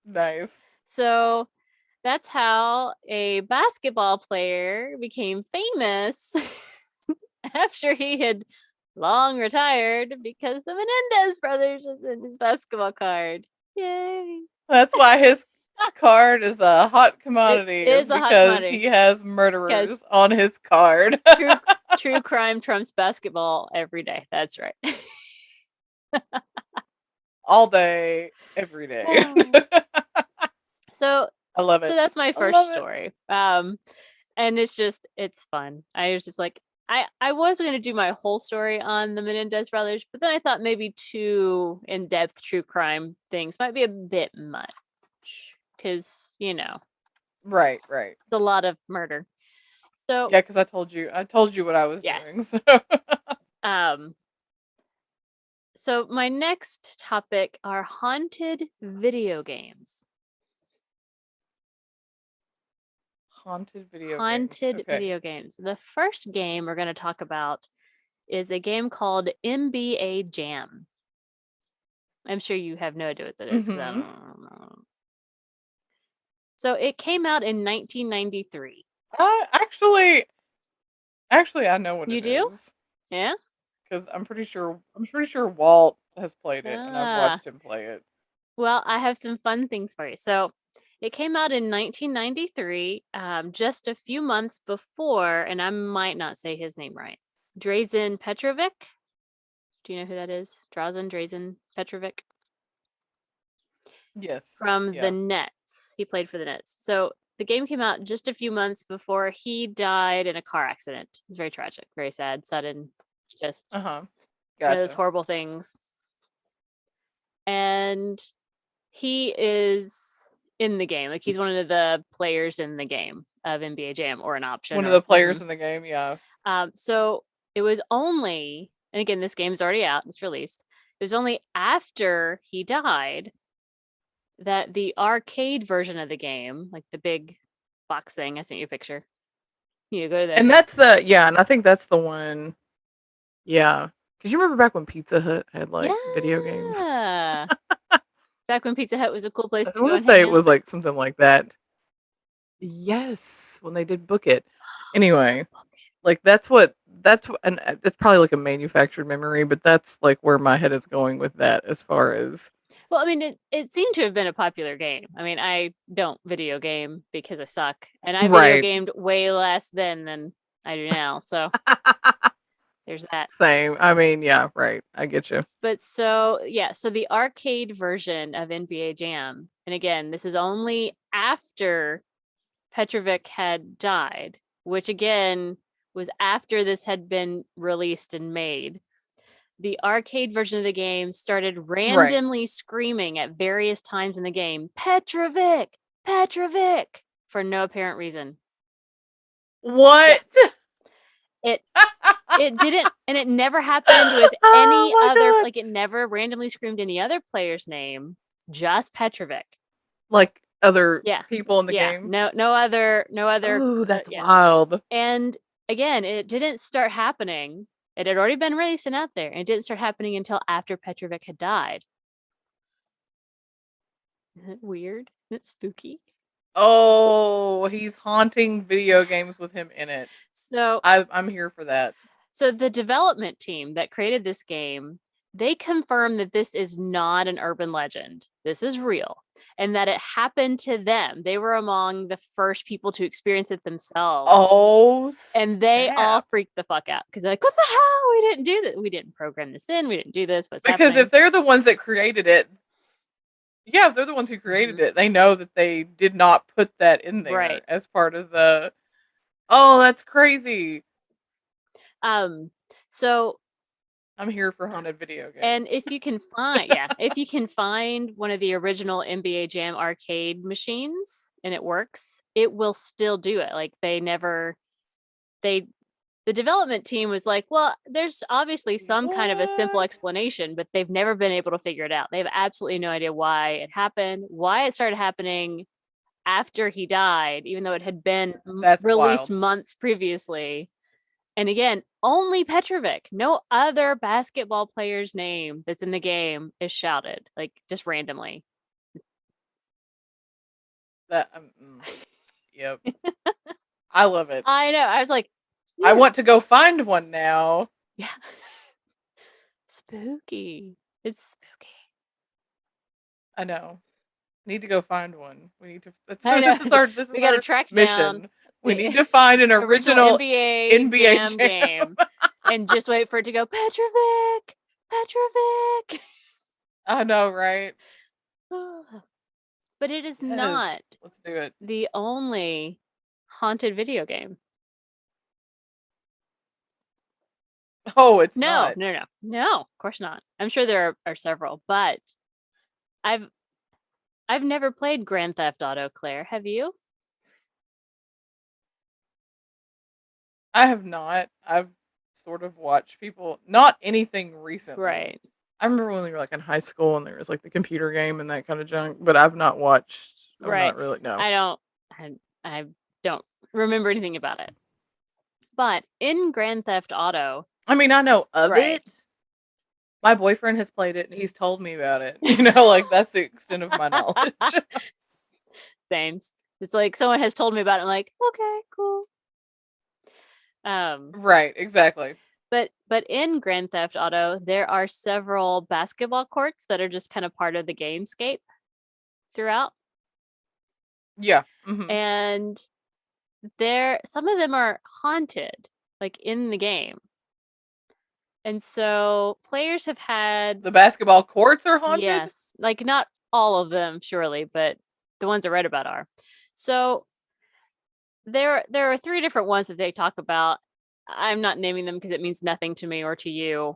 Nice. So that's how a basketball player became famous after he had long retired because the Menendez Brothers was in his basketball card. Yay. That's why his card is a hot commodity. It is a hot commodity. He has murderers on his card. True crime trumps basketball every day. That's right. All day, every day. So I love it. So that's my first story. And it's fun. I was just like, I was going to do my whole story on the Menendez brothers, but then I thought maybe 2 in-depth true crime things might be a bit much. Because, Right. It's a lot of murder. So yeah, because I told you what I was doing. So my next topic are haunted video games. Haunted video games. The first game we're going to talk about is a game called NBA Jam. I'm sure you have no idea what that is. So it came out in 1993. Actually, I know what it is. You do? Yeah? Because I'm pretty sure Walt has played it, and I've watched him play it. Well, I have some fun things for you. So it came out in 1993, just a few months before, and I might not say his name right, Drazen Petrovic. Do you know who that is? Drazen Petrovic? Yes. From the Nets. He played for the Nets. So the game came out just a few months before he died in a car accident. It was very tragic, very sad, sudden, just one of those horrible things. And he is in the game. Like, he's one of the players in the game of NBA Jam, or an option. One of the players in the game, yeah. So it was only, and again, this game's already out, it's released. It was only after he died that the arcade version of the game, like the big box thing, I sent you a picture. You go to that. And that's and I think that's the one. Yeah. Because you remember back when Pizza Hut had video games? Yeah. Back when Pizza Hut was a cool place to go. I want to say it was like something like that. Yes, when they did Book It. Anyway, like that's what, and it's probably like a manufactured memory, but that's like where my head is going with that as far as Well, I mean, it seemed to have been a popular game. I mean, I don't video game because I suck, and I video right. gamed way less then than I do now. So there's that. Same. I mean, yeah, right. I get you. But so yeah, so the arcade version of NBA Jam, and again, this is only after Petrovic had died, which again was after this had been released and made. The arcade version of the game started Right. randomly screaming at various times in the game, Petrovic, Petrovic, for no apparent reason. Yeah. What? It it didn't, and it never happened with Oh any my other, god. like it never randomly screamed any other player's name, just Petrovic. Like other Yeah. people in the Yeah. game? No other Oh, that's yeah. wild. And again, it didn't start happening. It had already been released and out there, and it didn't start happening until after Petrovic had died. Isn't it weird? Isn't it spooky? Oh, he's haunting video games with him in it. So, I'm here for that. so the development team that created this game, they confirmed that this is not an urban legend. This is real, and that it happened to them. They were among the first people to experience it themselves. Oh, And they all snap. freaked the fuck out because they're like, what the hell? We didn't do that. We didn't program this in. We didn't do this. What's Because happening? if they're the ones that created it, yeah, if they're the ones who created it, they know that they did not put that in there Right. as part of the. Oh, that's crazy. So I'm here for haunted video games. and if you can find, yeah, if you can find one of the original NBA Jam arcade machines and it works, it will still do it. Like they the development team was like, well, there's obviously some kind of a simple What? explanation, but they've never been able to figure it out. They have absolutely no idea why it happened, why it started happening after he died, even though it had been That's released wild. months previously. And again, only Petrovic, no other basketball player's name that's in the game is shouted, like just randomly. That yep. I love it. I know. I was like, I want to go find one now. yeah. Spooky. It's spooky. I know. Need to go find one. We need to. I know. This is We got to our track mission. down We the need to find an original NBA NBA Jam Jam. game and just wait for it to go Petrovic, Petrovic. I know, right? But it is Yes. not Let's do it. the only haunted video game. Oh, it's No, not. no, of course not. I'm sure there are several, but I've never played Grand Theft Auto, Claire. Have you? I have not. I've sort of watched people. Not anything recently. Right. I remember when we were like in high school and there was like the computer game and that kind of junk. But I've not watched. I'm Right. not really. No. I don't remember anything about it. But in Grand Theft Auto, I mean, I know of right. it. My boyfriend has played it and he's told me about it. You know, like that's the extent of my knowledge. Same. It's like someone has told me about it. I'm like, okay, cool. Right, exactly. But in Grand Theft Auto, there are several basketball courts that are just kind of part of the gamescape throughout. Yeah. Mm-hmm. And some of them are haunted, like in the game. And so players have had The basketball courts are haunted? Yes. Like not all of them, surely, but the ones I read about are. So there are 3 different ones that they talk about. I'm not naming them because it means nothing to me or to you.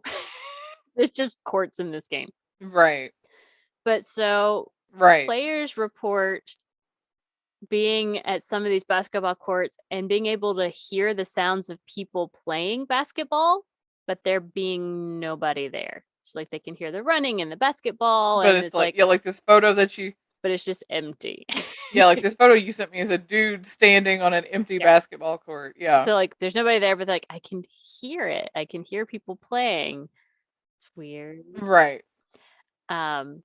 It's just courts in this game. Right. But so Right. players report being at some of these basketball courts and being able to hear the sounds of people playing basketball, but there being nobody there. It's like they can hear the running and the basketball, But and it's like, yeah, like this photo that you. But it's just empty. Yeah, like this photo you sent me is a dude standing on an empty basketball court. Yeah. So like there's nobody there, but like I can hear it. I can hear people playing. It's weird. Right. On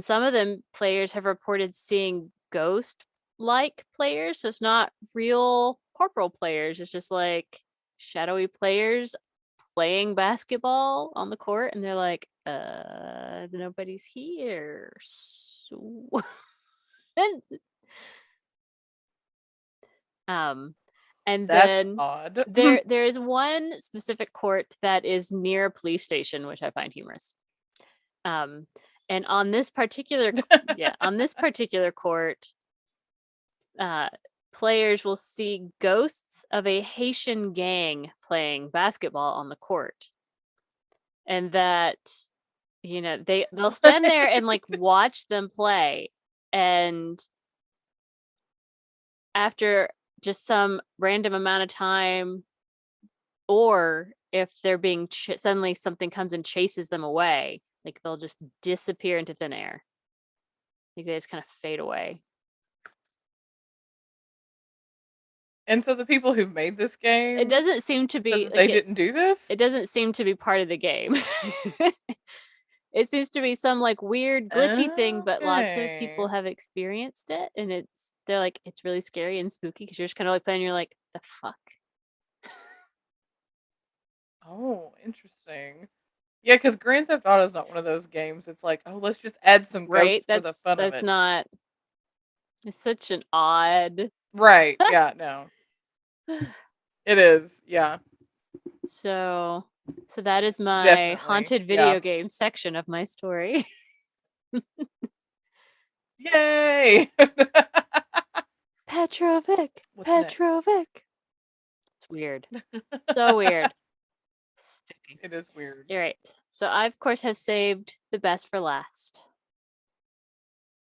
some of them, players have reported seeing ghost like players, so it's not real corporal players. It's just like shadowy players playing basketball on the court, and they're like, nobody's here. So and That's then odd. there is one specific court that is near a police station, which I find humorous. And on this particular court, players will see ghosts of a Haitian gang playing basketball on the court. And that, they'll stand there and like watch them play. And after just some random amount of time, or if they're being suddenly something comes and chases them away, like they'll just disappear into thin air. Like they just kind of fade away. And so the people who made this game, it doesn't seem to be they didn't do this. It doesn't seem to be part of the game. It seems to be some like weird glitchy thing, but lots of people have experienced it, and they're like, it's really scary and spooky because you're just kind of like playing, you're like, the fuck. Oh, interesting. Yeah, because Grand Theft Auto is not one of those games. It's like, oh, let's just add some ghosts for the fun of it. That's not. It's such an odd. Right. Yeah. No. It is. Yeah. So that is my Definitely. haunted video game section of my story. Yay! Petrovic. What's next? It's weird. So weird. Spooky. It is weird. You're right. So I, of course, have saved the best for last.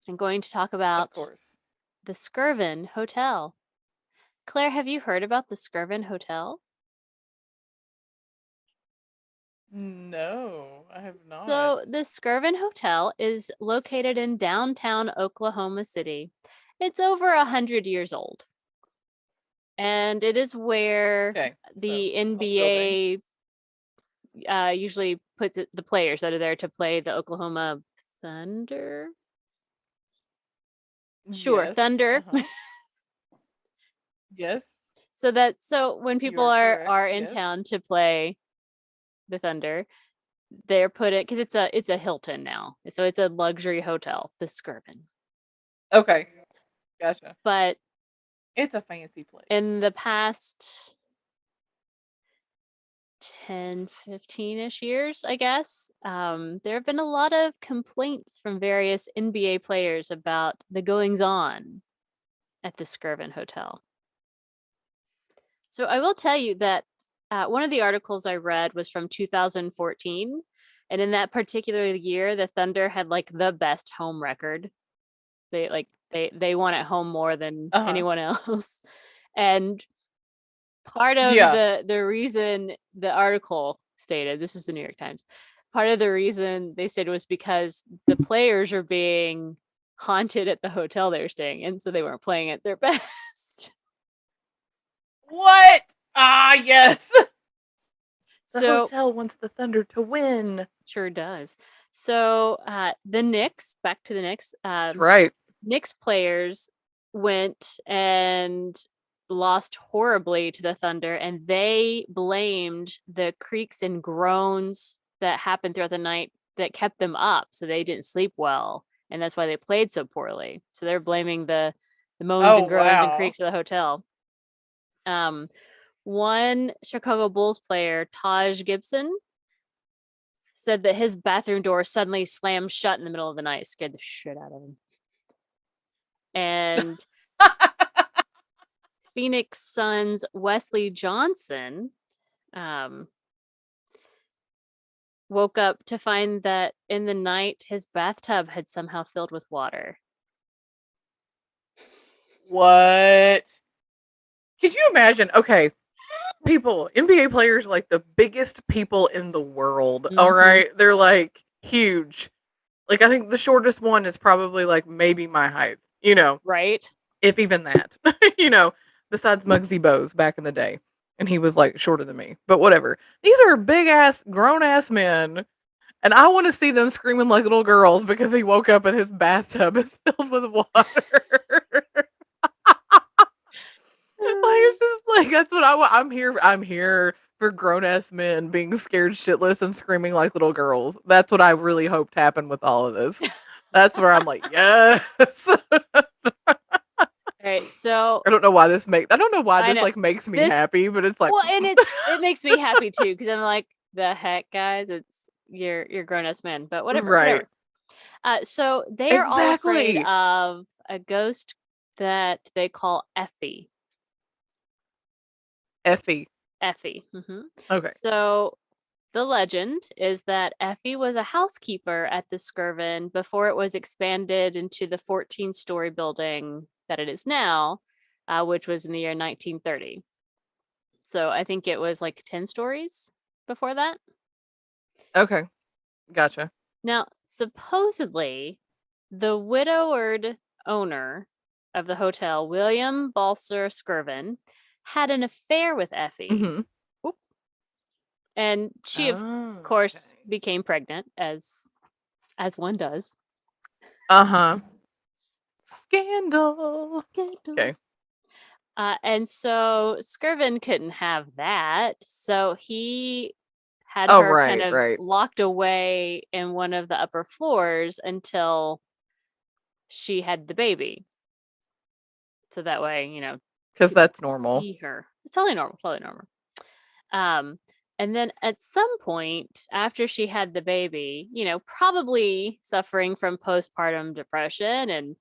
I'm going to talk about the Skirvin Hotel. Claire, have you heard about the Skirvin Hotel? No, I have not. So the Skirvin Hotel is located in downtown Oklahoma City. It's over 100 years old. And it is where the NBA usually puts the players that are there to play the Oklahoma Thunder. Sure, yes. Thunder. Uh-huh. Yes. So when people are in town to play the Thunder, they're put it because it's a Hilton now, so it's a luxury hotel, the Skirvin. Okay, gotcha. But it's a fancy place. In the past 10, 15-ish years, I guess, there have been a lot of complaints from various NBA players about the goings-on at the Skirvin Hotel. So I will tell you that one of the articles I read was from 2014, and in that particular year, the Thunder had like the best home record. They won at home more than anyone else, and part of the reason the article stated, this was the New York Times, part of the reason they said was because the players are being haunted at the hotel they were staying in, so they weren't playing at their best. What? Ah, yes. The hotel wants the Thunder to win. Sure does. So the Knicks, back to the Knicks. That's right. Knicks players went and lost horribly to the Thunder, and they blamed the creaks and groans that happened throughout the night that kept them up, so they didn't sleep well, and that's why they played so poorly. So they're blaming the moans and groans and creaks of the hotel. One Chicago Bulls player, Taj Gibson, said that his bathroom door suddenly slammed shut in the middle of the night. It scared the shit out of him. And Phoenix Suns Wesley Johnson woke up to find that in the night his bathtub had somehow filled with water. What? Could you imagine? Okay, people, NBA players are like the biggest people in the world. Mm-hmm. All right, they're like huge. Like I think the shortest one is probably like maybe my height. Right? If even that. Besides Muggsy Bogues back in the day, and he was like shorter than me. But whatever. These are big ass, grown ass men, and I want to see them screaming like little girls because he woke up and his bathtub is filled with water. it's just like that's what I want. I'm here for grown ass men being scared shitless and screaming like little girls. That's what I really hoped happened with all of this. That's where I'm like, yes. All right, so I don't know why this I know like makes me this. happy, but it's like Well, and it makes me happy too because I'm like, the heck, guys, it's you're grown ass men, but whatever, right. whatever. So they are all afraid Exactly. of a ghost that they call Effie. Effie. Effie. Hmm. Okay. So the legend is that Effie was a housekeeper at the Skirvin before it was expanded into the 14-story building that it is now, which was in the year 1930. So I think it was like 10 stories before that. Okay. Gotcha. Now, supposedly, the widowed owner of the hotel, William Balser Skirvin, had an affair with Effie. Mm-hmm. Oop. And she, of Oh, course, okay. became pregnant, as one does. Uh-huh. Scandal. Okay. And so Skirvin couldn't have that. So he had Oh, her kind right, of right. locked away in one of the upper floors until she had the baby. So that way, Because could that's normal. see her. It's totally normal, totally normal. Um, and then at some point after she had the baby, probably suffering from postpartum depression and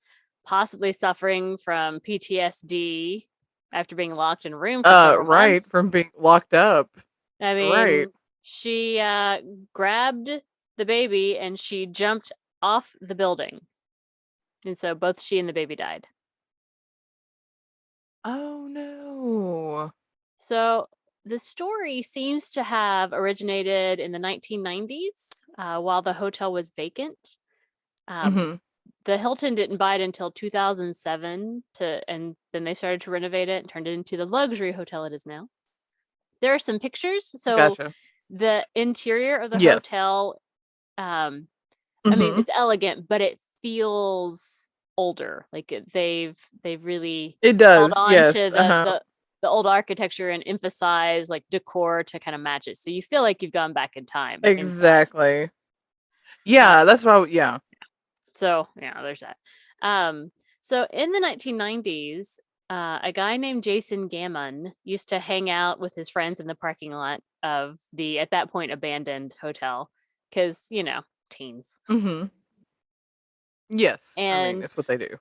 possibly suffering from PTSD after being locked in a room for several Right, months. from being locked up. I Right. mean, she grabbed the baby and she jumped off the building. And so both she and the baby died. Oh, no. So the story seems to have originated in the 1990s while the hotel was vacant. Um, Mhm. the Hilton didn't buy it until 2007 and then they started to renovate it and turned it into the luxury hotel it is now. There are some pictures. So Gotcha. the interior of the Yes. hotel, I mean, Mhm. it's elegant, but it feels older. Like they've really It held does, on to yes, uh-huh. the old architecture and emphasize like decor to kind of match it. So you feel like you've gone back in time inside. Exactly. Yeah, that's what I would yeah. So yeah, there's that. Um, so in the 1990s, a guy named Jason Gammon used to hang out with his friends in the parking lot of the at that point abandoned hotel because teens. Mhm. Yes, I mean, And it's what they do.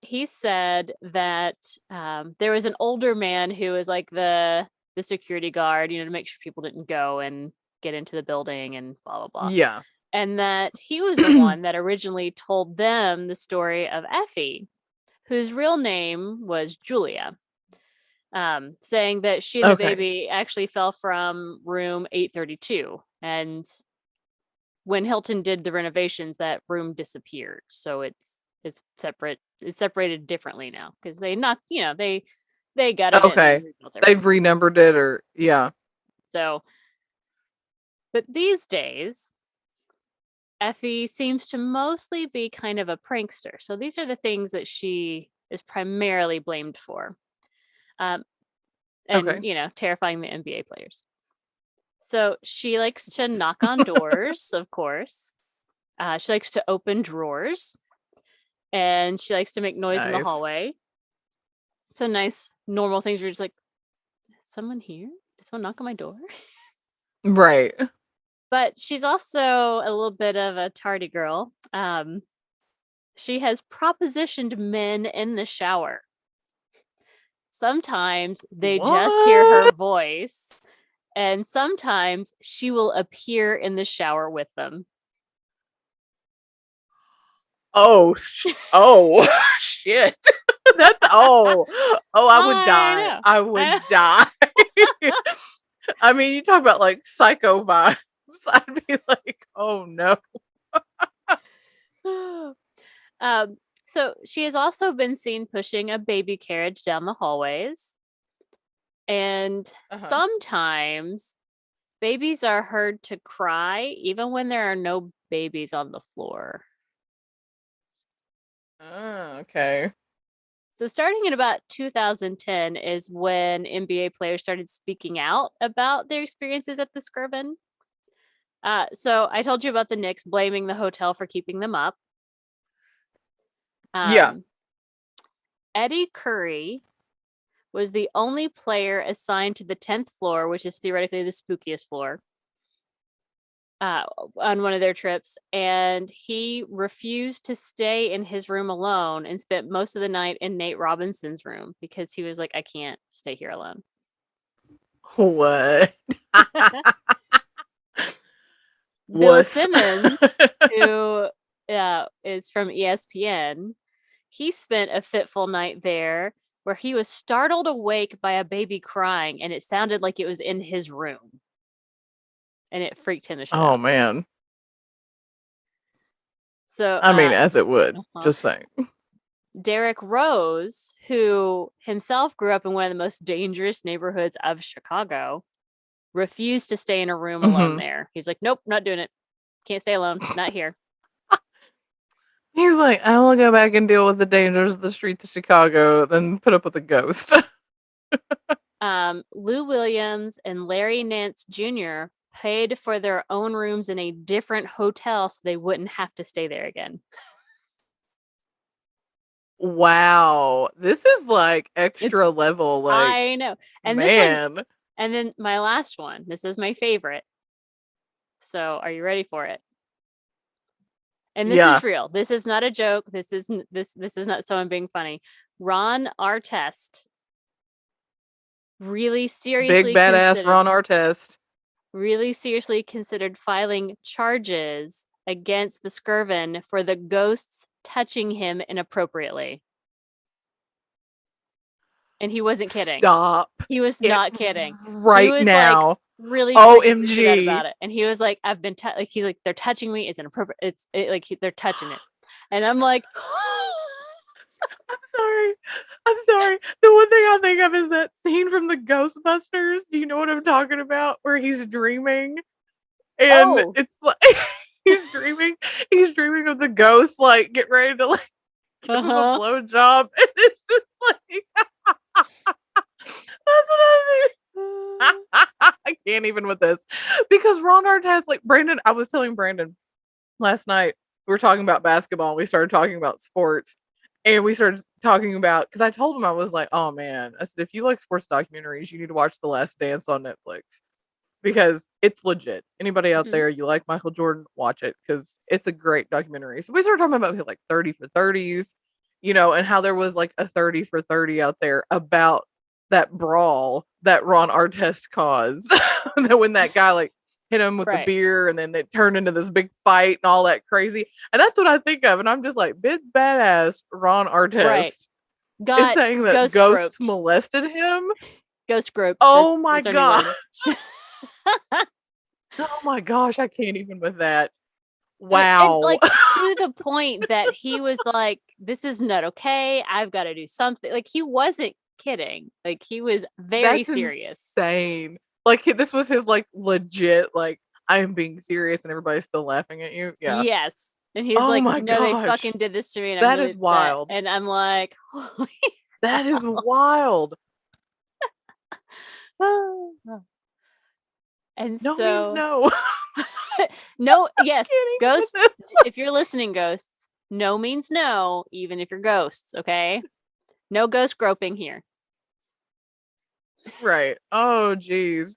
he said that there was an older man who was like the security guard, to make sure people didn't go and get into the building and blah blah blah. Yeah. And that he was the one that originally told them the story of Effie, whose real name was Julia, saying that she and the Okay. baby actually fell from room 832. And when Hilton did the renovations, that room disappeared. So it's separate. It's separated differently now because they knocked, they gutted it and then Okay. rebuilt They've everything. renumbered it or yeah. So, but these days, Effie seems to mostly be kind of a prankster. So these are the things that she is primarily blamed for. Um, and, Okay. terrifying the NBA players. So she likes to knock on doors, of course. She likes to open drawers and she likes to make noise in the Nice. hallway. So nice, normal things. You're just like, someone here? Did someone knock on my door? Right. But she's also a little bit of a tardy girl. She has propositioned men in the shower. Sometimes they just hear her What? voice, and sometimes she will appear in the shower with them. Oh, oh, shit. That's I would I die. know. I would die. I mean, you talk about like psycho vibes. I'd be like, oh no. um, so she has also been seen pushing a baby carriage down the hallways. And Uh-huh. sometimes babies are heard to cry even when there are no babies on the floor. Oh, okay. So starting in about 2010 is when NBA players started speaking out about their experiences at the Skirvin. So I told you about the Knicks blaming the hotel for keeping them up. Yeah. Eddie Curry was the only player assigned to the 10th floor, which is theoretically the spookiest floor, on one of their trips. And he refused to stay in his room alone and spent most of the night in Nate Robinson's room because he was like, I can't stay here alone. What? Bill Simmons, who is from ESPN, he spent a fitful night there where he was startled awake by a baby crying, and it sounded like it was in his room. And it freaked him the shit out. Oh, man. So, I mean, as it would. Just saying. Derrick Rose, who himself grew up in one of the most dangerous neighborhoods of Chicago, refused to stay in a room alone there. He's like, nope, not doing it. Can't stay alone. Not here. He's like, I will go back and deal with the dangers of the streets of Chicago, then put up with a ghost. Lou Williams and Larry Nance Jr. paid for their own rooms in a different hotel so they wouldn't have to stay there again. Wow. This is like extra level. Like, I know. And man. This one, and then my last one. This is my favorite. So are you ready for it? And this is real. This is not a joke. This is not someone being funny. Ron Artest. Really seriously. Big badass Ron Artest. Really seriously considered filing charges against the Skirvin for the ghosts touching him inappropriately. And he wasn't kidding. Stop. He was not kidding. Right was now. Like, really OMG about it. And he was like, I've been like, he's like, they're touching me. It's inappropriate. They're touching it. And I'm like, I'm sorry. The one thing I think of is that scene from the Ghostbusters. Do you know what I'm talking about? Where he's dreaming. And it's like he's dreaming of the ghost like get ready to like give him a blowjob. And it's just like that's what I mean. I can't even with this. Because Ron Artest, like Brandon, I was telling Brandon last night, we were talking about basketball and we started talking about sports. And we started talking about, because I told him, I was like, oh man, I said, if you like sports documentaries, you need to watch The Last Dance on Netflix. Because it's legit. Anybody out there, you like Michael Jordan, watch it. Because it's a great documentary. So we started talking about like 30 for 30s, you know, and how there was like a 30 for 30 out there about that brawl that Ron Artest caused. That when that guy like hit him with the beer and then it turned into this big fight and all that crazy. And that's what I think of. And I'm just like, big badass Ron Artest is saying that ghosts molested him. Ghost group. Oh my gosh. Oh my gosh. I can't even with that. Wow. And, like to the point that he was like, this is not okay. I've got to do something. Like he wasn't kidding. Like he was very serious. Insane. Like this was his like legit like I am being serious and everybody's still laughing at you. Yeah. Yes. And he's like, no, they fucking did this to me. And that is wild. And I'm like, that is wild. And no so means no. No, yes, ghosts. If you're listening, ghosts, no means no, even if you're ghosts, okay? No ghost groping here. Right. Oh, geez.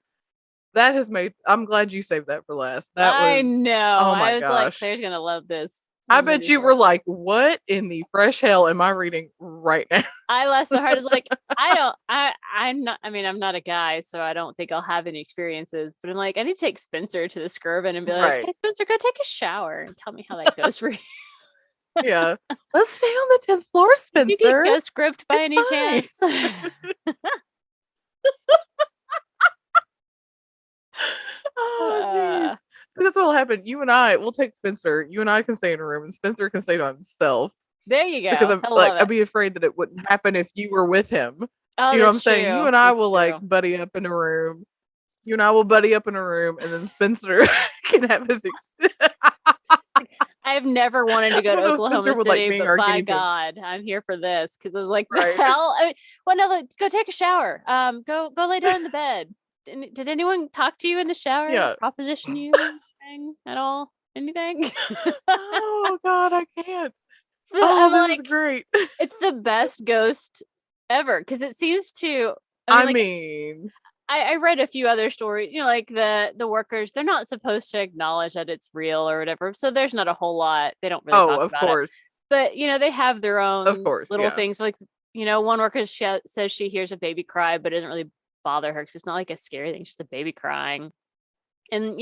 That has made. I'm glad you saved that for last. I know. Oh my I was gosh. like, Claire's gonna love this. I bet you were like, what in the fresh hell am I reading right now? I laughed so hard. I was like, I'm not a guy, so I don't think I'll have any experiences. But I'm like, I need to take Spencer to the Skirvin and be like, hey, Spencer, go take a shower and tell me how that goes for you. Yeah. Let's stay on the 10th floor, Spencer. Did you get ghost gripped by any chance? Oh, geez. That's what will happen. You and I will take Spencer. You and I can stay in a room, and Spencer can stay to himself. There you go. Because I'd be afraid that it wouldn't happen if you were with him. Oh, you know what I'm saying? True. You and I will like buddy up in a room. You and I will buddy up in a room, and then Spencer can have his. I've never wanted to go I to don't know if Oklahoma Spencer would like City, being but our by guinea pig. God, I'm here for this because I was like, the Right. hell? I mean, well, no, go take a shower. Go lay down in the bed. Did anyone talk to you in the shower? Yeah. Proposition you anything at all? Anything? Oh God, I can't. So Oh, I'm this like, is great. it's the best ghost ever because it seems to. I Like, mean, I read a few other stories, like the workers, they're not supposed to acknowledge that it's real or whatever. So there's not a whole lot. They don't really oh, talk of about it. course. But, they have their Of own course, little yeah. things. Like, one worker says she hears a baby cry, but it doesn't really bother her because it's not like a scary thing. It's just a baby crying. And,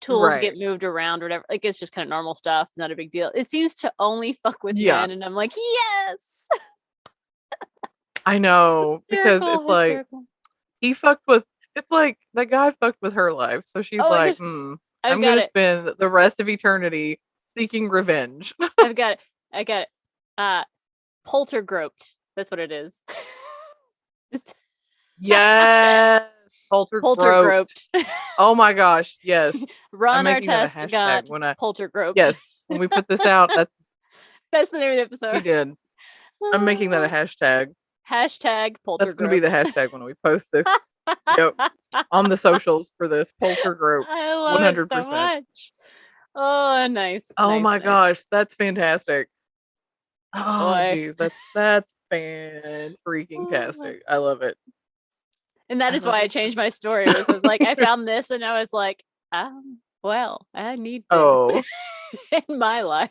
tools get Right. moved around or whatever. Like, it's just kind of normal stuff. Not a big deal. It seems to only fuck with Yeah. men. And I'm like, yes. I know. Because it's like he fucked with it's like the guy fucked with her life. So she's Oh my like, gosh. I'm I've got gonna it. spend the rest of eternity seeking revenge. I've got it. I got it. Poltergroped. That's what it is. Yes. Poltergroped. Oh my gosh, yes. Run I'm our making that a test. hashtag Got when I poltergroped. yes, when we put this out, that's the name of the episode. we did. I'm making that a hashtag. Hashtag poltergroped. That's going to be the hashtag when we post this. Yep. On the socials for this poltergroped. I love 100%. It so much. Oh, nice. Oh nice, my nice. gosh, that's fantastic. Oh, geez, that's fan freaking tastic. I love it. And that is why I changed my story. I was like, I found this and I was like, well, I need this in my life.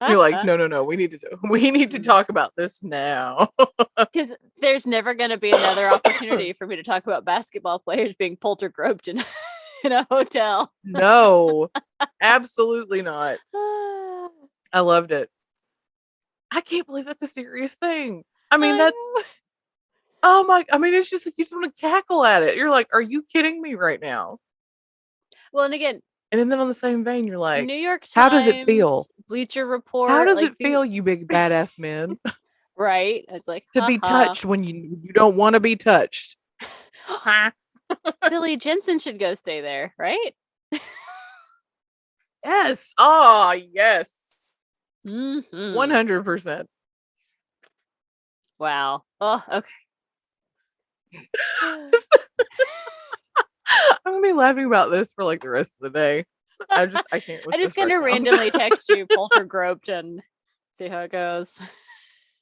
You're like, no, we need to talk about this now. Because there's never going to be another opportunity for me to talk about basketball players being poltergroped in a hotel. No, absolutely not. I loved it. I can't believe that's a serious thing. I mean, oh my, I mean, it's just like you just want to cackle at it. You're like, are you kidding me right now? Well, and again, and then on the same vein, you're like, New York Times, how does it feel? Bleacher Report. How does it feel, you big badass men? Right? I was like, to be touched when you don't want to be touched. Billy Jensen should go stay there, right? Yes. Oh, yes. 100%. Wow. Oh, okay. I'm gonna be laughing about this for like the rest of the day. I can't. I'm just gonna randomly text you poltergroped and see how it goes.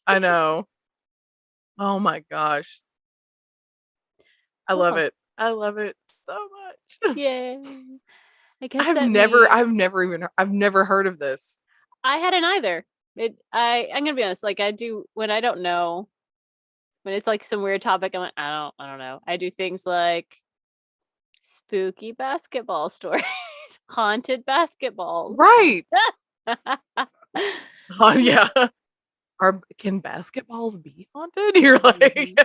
I know. Oh my gosh. I love it. I love it so much. Yay. I guess I've never heard of this. I hadn't either. I'm gonna be honest, like I do when I don't know, when it's like some weird topic, I'm like, I don't know. I do things like spooky basketball stories, haunted basketballs. Right. Oh yeah. Can basketballs be haunted? You're like,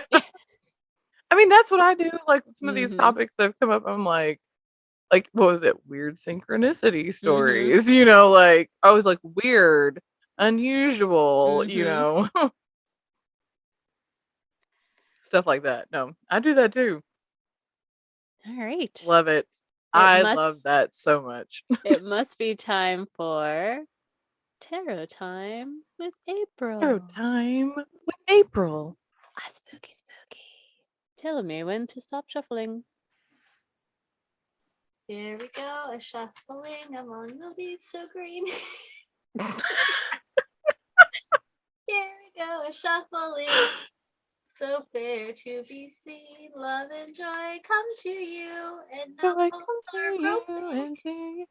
I mean, that's what I do. Like some of these topics that have come up, I'm like, what was it? Weird synchronicity stories, like I was like weird, unusual, stuff like that. No, I do that too. All right. Love it. I love that so much. It must be time for Tarot Time with April. Tarot Time with April. Spooky. Tell me when to stop shuffling. Here we go, a shuffling among the leaves so green. Here we go, a shuffling so fair to be seen. Love and joy come to you, and now are broken.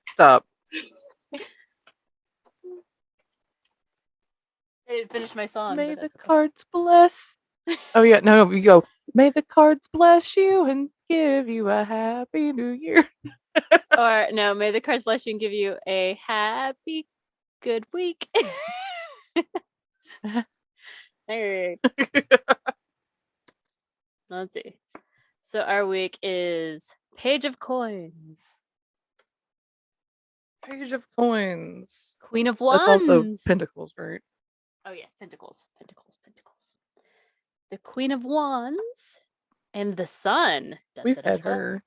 Stop. I didn't finish my song. May the cards bless. Oh yeah, no, you go. May the cards bless you and give you a happy new year. Or no, may the cards bless you and give you a happy, good week. All right. Let's see. So our week is Page of Coins. Page of Coins. Queen of Wands. That's also Pentacles, right? Oh yes, Pentacles. The Queen of Wands and the Sun. We've had her.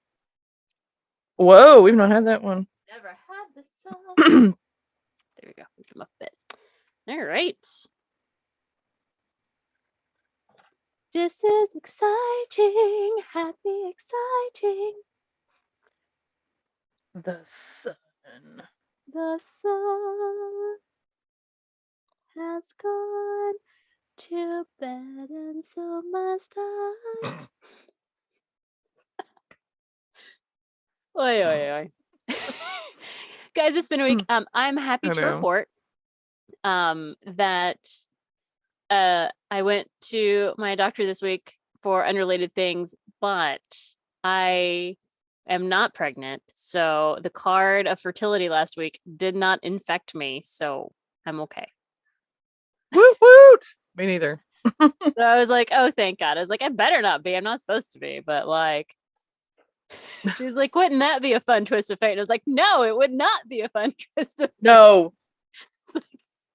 Whoa, we've not had that one. Never had the sun. There we go. Put them up a bit. All right. This is exciting. Happy exciting. The sun. The sun has gone to bed, and so must I. Oi, oi, oi. Guys, it's been a week. I'm happy to report that I went to my doctor this week for unrelated things, but I am not pregnant. So the card of fertility last week did not infect me. So I'm okay. Woot woot. Me neither. So I was like, oh, thank God. I was like, I better not be. I'm not supposed to be. But like, she was like, wouldn't that be a fun twist of fate? And I was like, no, it would not be a fun twist of fate. No.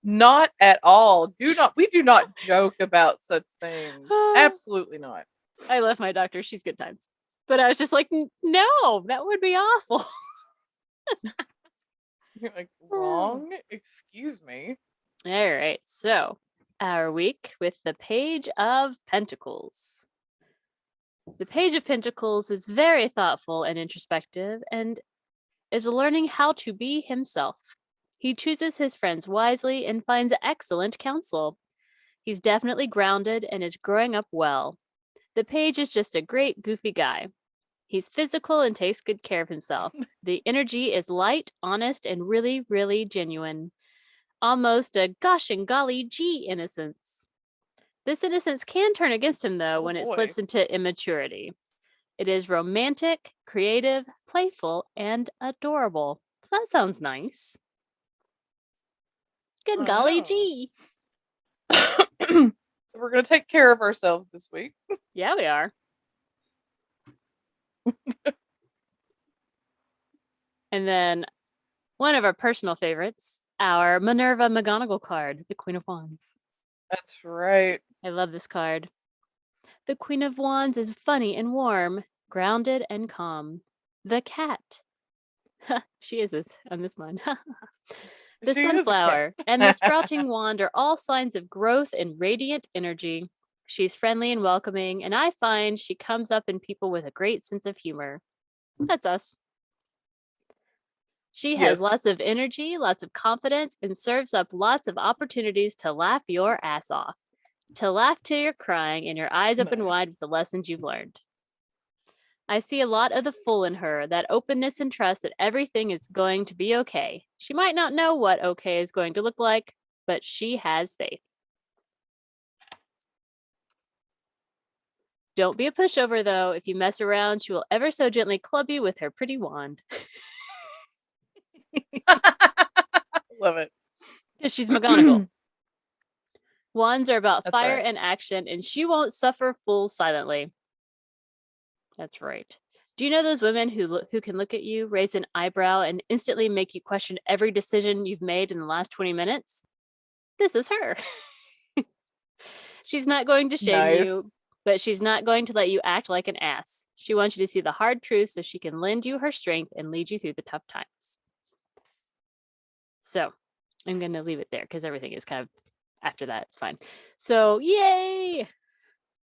Not at all. We do not joke about such things. Absolutely not. I love my doctor. She's good times. But I was just like, no, that would be awful. You're like, wrong? Excuse me. All right. So, our week with the Page of Pentacles. The Page of Pentacles is very thoughtful and introspective and is learning how to be himself. He chooses his friends wisely and finds excellent counsel. He's definitely grounded and is growing up well. The Page is just a great, goofy guy. He's physical and takes good care of himself. The energy is light, honest, and really, really genuine. Almost a gosh and golly gee innocence. This innocence can turn against him, though, when it slips into immaturity. It is romantic, creative, playful, and adorable. So that sounds nice. Good golly gee. We're going to take care of ourselves this week. Yeah, we are. And then one of our personal favorites, our Minerva McGonagall card, the Queen of Wands. That's right. I love this card. The Queen of Wands is funny and warm, grounded and calm. The cat. She is this on this one. The sunflower and the sprouting wand are all signs of growth and radiant energy. She's friendly and welcoming, and I find she comes up in people with a great sense of humor. That's us. She has lots of energy, lots of confidence, and serves up lots of opportunities to laugh your ass off. To laugh till you're crying and your eyes open wide with the lessons you've learned. I see a lot of the full in her, that openness and trust that everything is going to be okay. She might not know what okay is going to look like, but she has faith. Don't be a pushover, though. If you mess around, she will ever so gently club you with her pretty wand. Love it. Because she's McGonagall. Wands are about fire and action, and she won't suffer fools silently. That's right. Do you know those women who can look at you, raise an eyebrow, and instantly make you question every decision you've made in the last 20 minutes? This is her. She's not going to shame you, but she's not going to let you act like an ass. She wants you to see the hard truth so she can lend you her strength and lead you through the tough times. So I'm going to leave it there because everything is kind of after that. It's fine. So yay!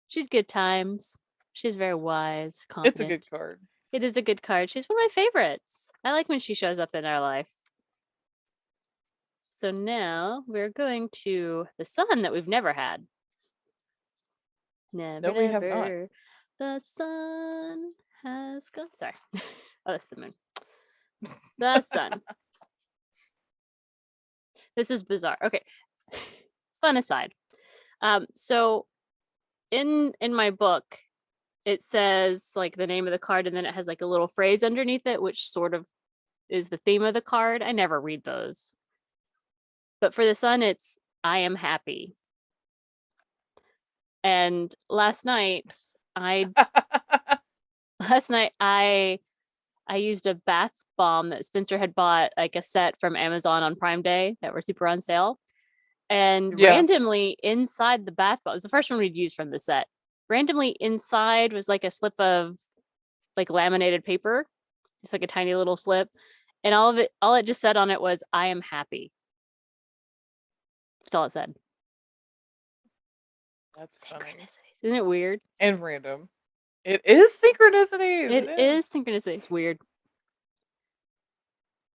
She's good times. She's very wise, confident. It's a good card. It is a good card. She's one of my favorites. I like when she shows up in our life. So now we're going to the sun that we've never had. Never, no, we have not. The sun has gone. Sorry. Oh, that's the moon. The sun. This is bizarre. Okay. Fun aside. So in my book, it says like the name of the card and then it has like a little phrase underneath it, which sort of is the theme of the card. I never read those. But for the sun, it's I am happy. And last night I used a bath bomb that Spencer had bought, like a set from Amazon on Prime Day that were super on sale. And randomly inside the bath bomb, it was the first one we'd used from the set. Randomly inside was like a slip of like laminated paper. It's like a tiny little slip. And all it just said on it was, I am happy. That's all it said. That's Synchronicities. funny. Isn't it weird? And random. It is synchronicities. It is synchronicity. It's weird.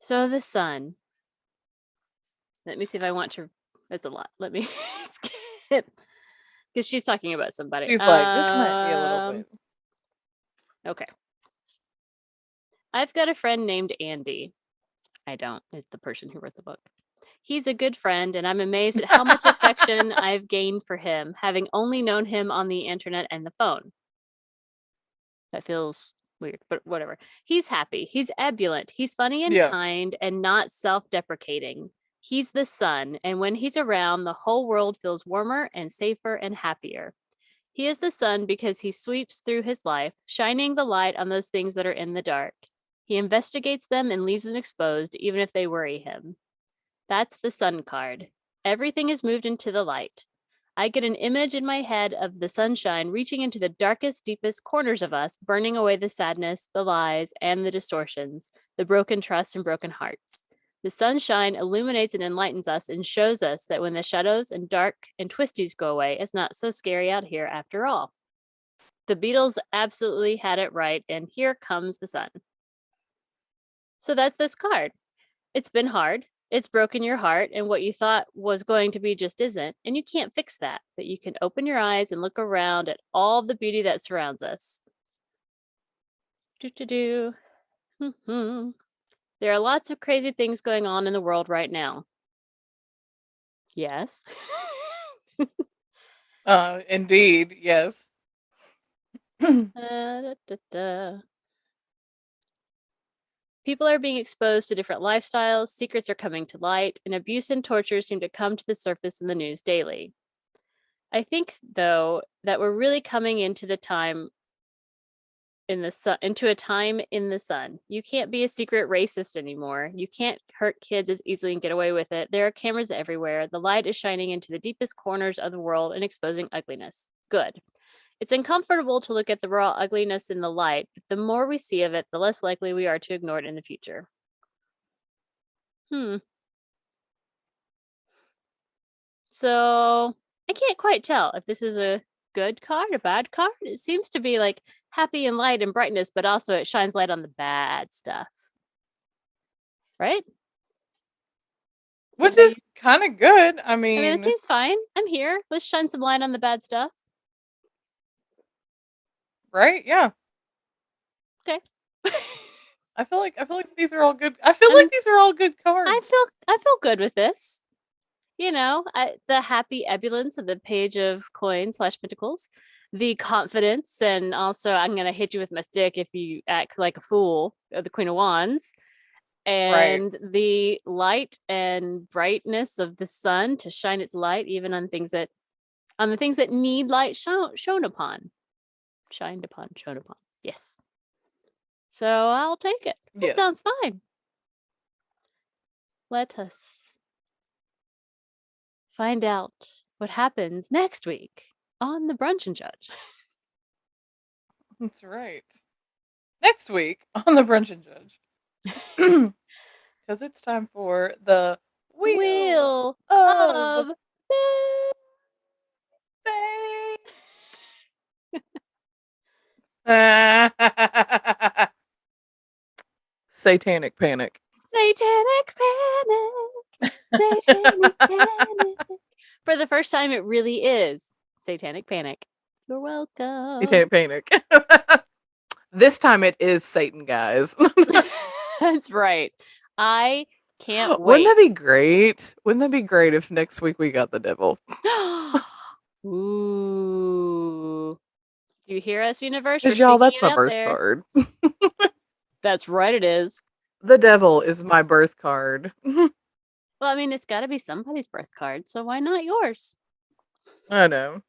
So the sun. Let me see if I want to. That's a lot. Let me skip. Because she's talking about somebody. She's like, this might be a little bit. Okay. I've got a friend named Andy. I don't. It's the person who wrote the book. He's a good friend, and I'm amazed at how much affection I've gained for him, having only known him on the internet and the phone. That feels weird, but whatever. He's happy. He's ebullient. He's funny and kind and not self-deprecating. He's the sun, and when he's around, the whole world feels warmer and safer and happier. He is the sun because he sweeps through his life, shining the light on those things that are in the dark. He investigates them and leaves them exposed, even if they worry him. That's the sun card. Everything is moved into the light. I get an image in my head of the sunshine reaching into the darkest, deepest corners of us, burning away the sadness, the lies, and the distortions, the broken trust and broken hearts. The sunshine illuminates and enlightens us and shows us that when the shadows and dark and twisties go away, it's not so scary out here after all. The Beatles absolutely had it right, and here comes the sun. So that's this card. It's been hard. It's broken your heart, and what you thought was going to be just isn't, and you can't fix that, but you can open your eyes and look around at all the beauty that surrounds us. There are lots of crazy things going on in the world right now. Yes. Indeed, yes. People are being exposed to different lifestyles, secrets are coming to light, and abuse and torture seem to come to the surface in the news daily. I think, though, that we're really coming into the time in the sun, into a time in the sun. You can't be a secret racist anymore. You can't hurt kids as easily and get away with it. There are cameras everywhere. The light is shining into the deepest corners of the world and exposing ugliness. Good. It's uncomfortable to look at the raw ugliness in the light, but the more we see of it, the less likely we are to ignore it in the future. So I can't quite tell if this is a good card, a bad card. It seems to be like happy and light and brightness, but also it shines light on the bad stuff. Right? Which is kind of good. I mean, it seems fine. I'm here. Let's shine some light on the bad stuff. Right? Yeah. Okay. I feel like these are all good. I feel like these are all good cards. I feel good with this. You know, the happy ebullience of the Page of Coins / Pentacles, the confidence, and also I'm going to hit you with my stick if you act like a fool, the Queen of Wands, and the light and brightness of the sun to shine its light even on the things that need light shown upon. Shined upon, shown upon. Yes. So I'll take it. That sounds fine. Let us find out what happens next week on the Brunch and Judge. That's right. Next week on the Brunch and Judge. Because it's time for the Wheel of Fame. Satanic panic. Satanic panic. Satanic panic. For the first time, it really is satanic panic. You're welcome. Satanic panic. This time it is Satan, guys. That's right. I can't wait. Wouldn't that be great? Wouldn't that be great if next week we got the devil? Ooh. Do you hear us, universe? Because y'all, that's my birth card. That's right, it is. The devil is my birth card. Well, I mean, it's got to be somebody's birth card, so why not yours? I know.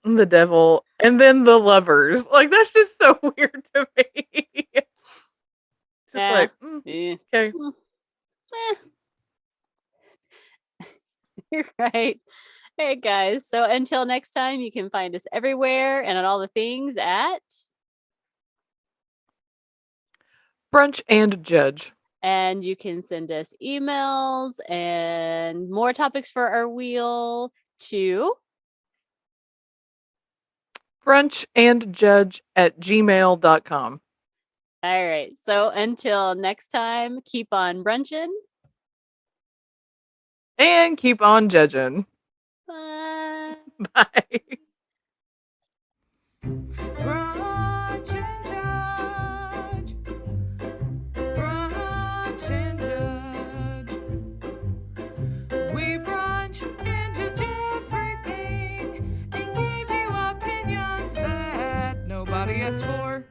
The devil, and then the lovers. Like, that's just so weird to me. Just like, okay. You're right. Hey, guys. So until next time, you can find us everywhere and on all the things at Brunch and Judge. And you can send us emails and more topics for our wheel to brunchandjudge@gmail.com. All right. So until next time, keep on brunching. And keep on judging. Bye. Bye. Brunch and Judge. Brunch and Judge. We brunch and judge everything and give you opinions that nobody asked for.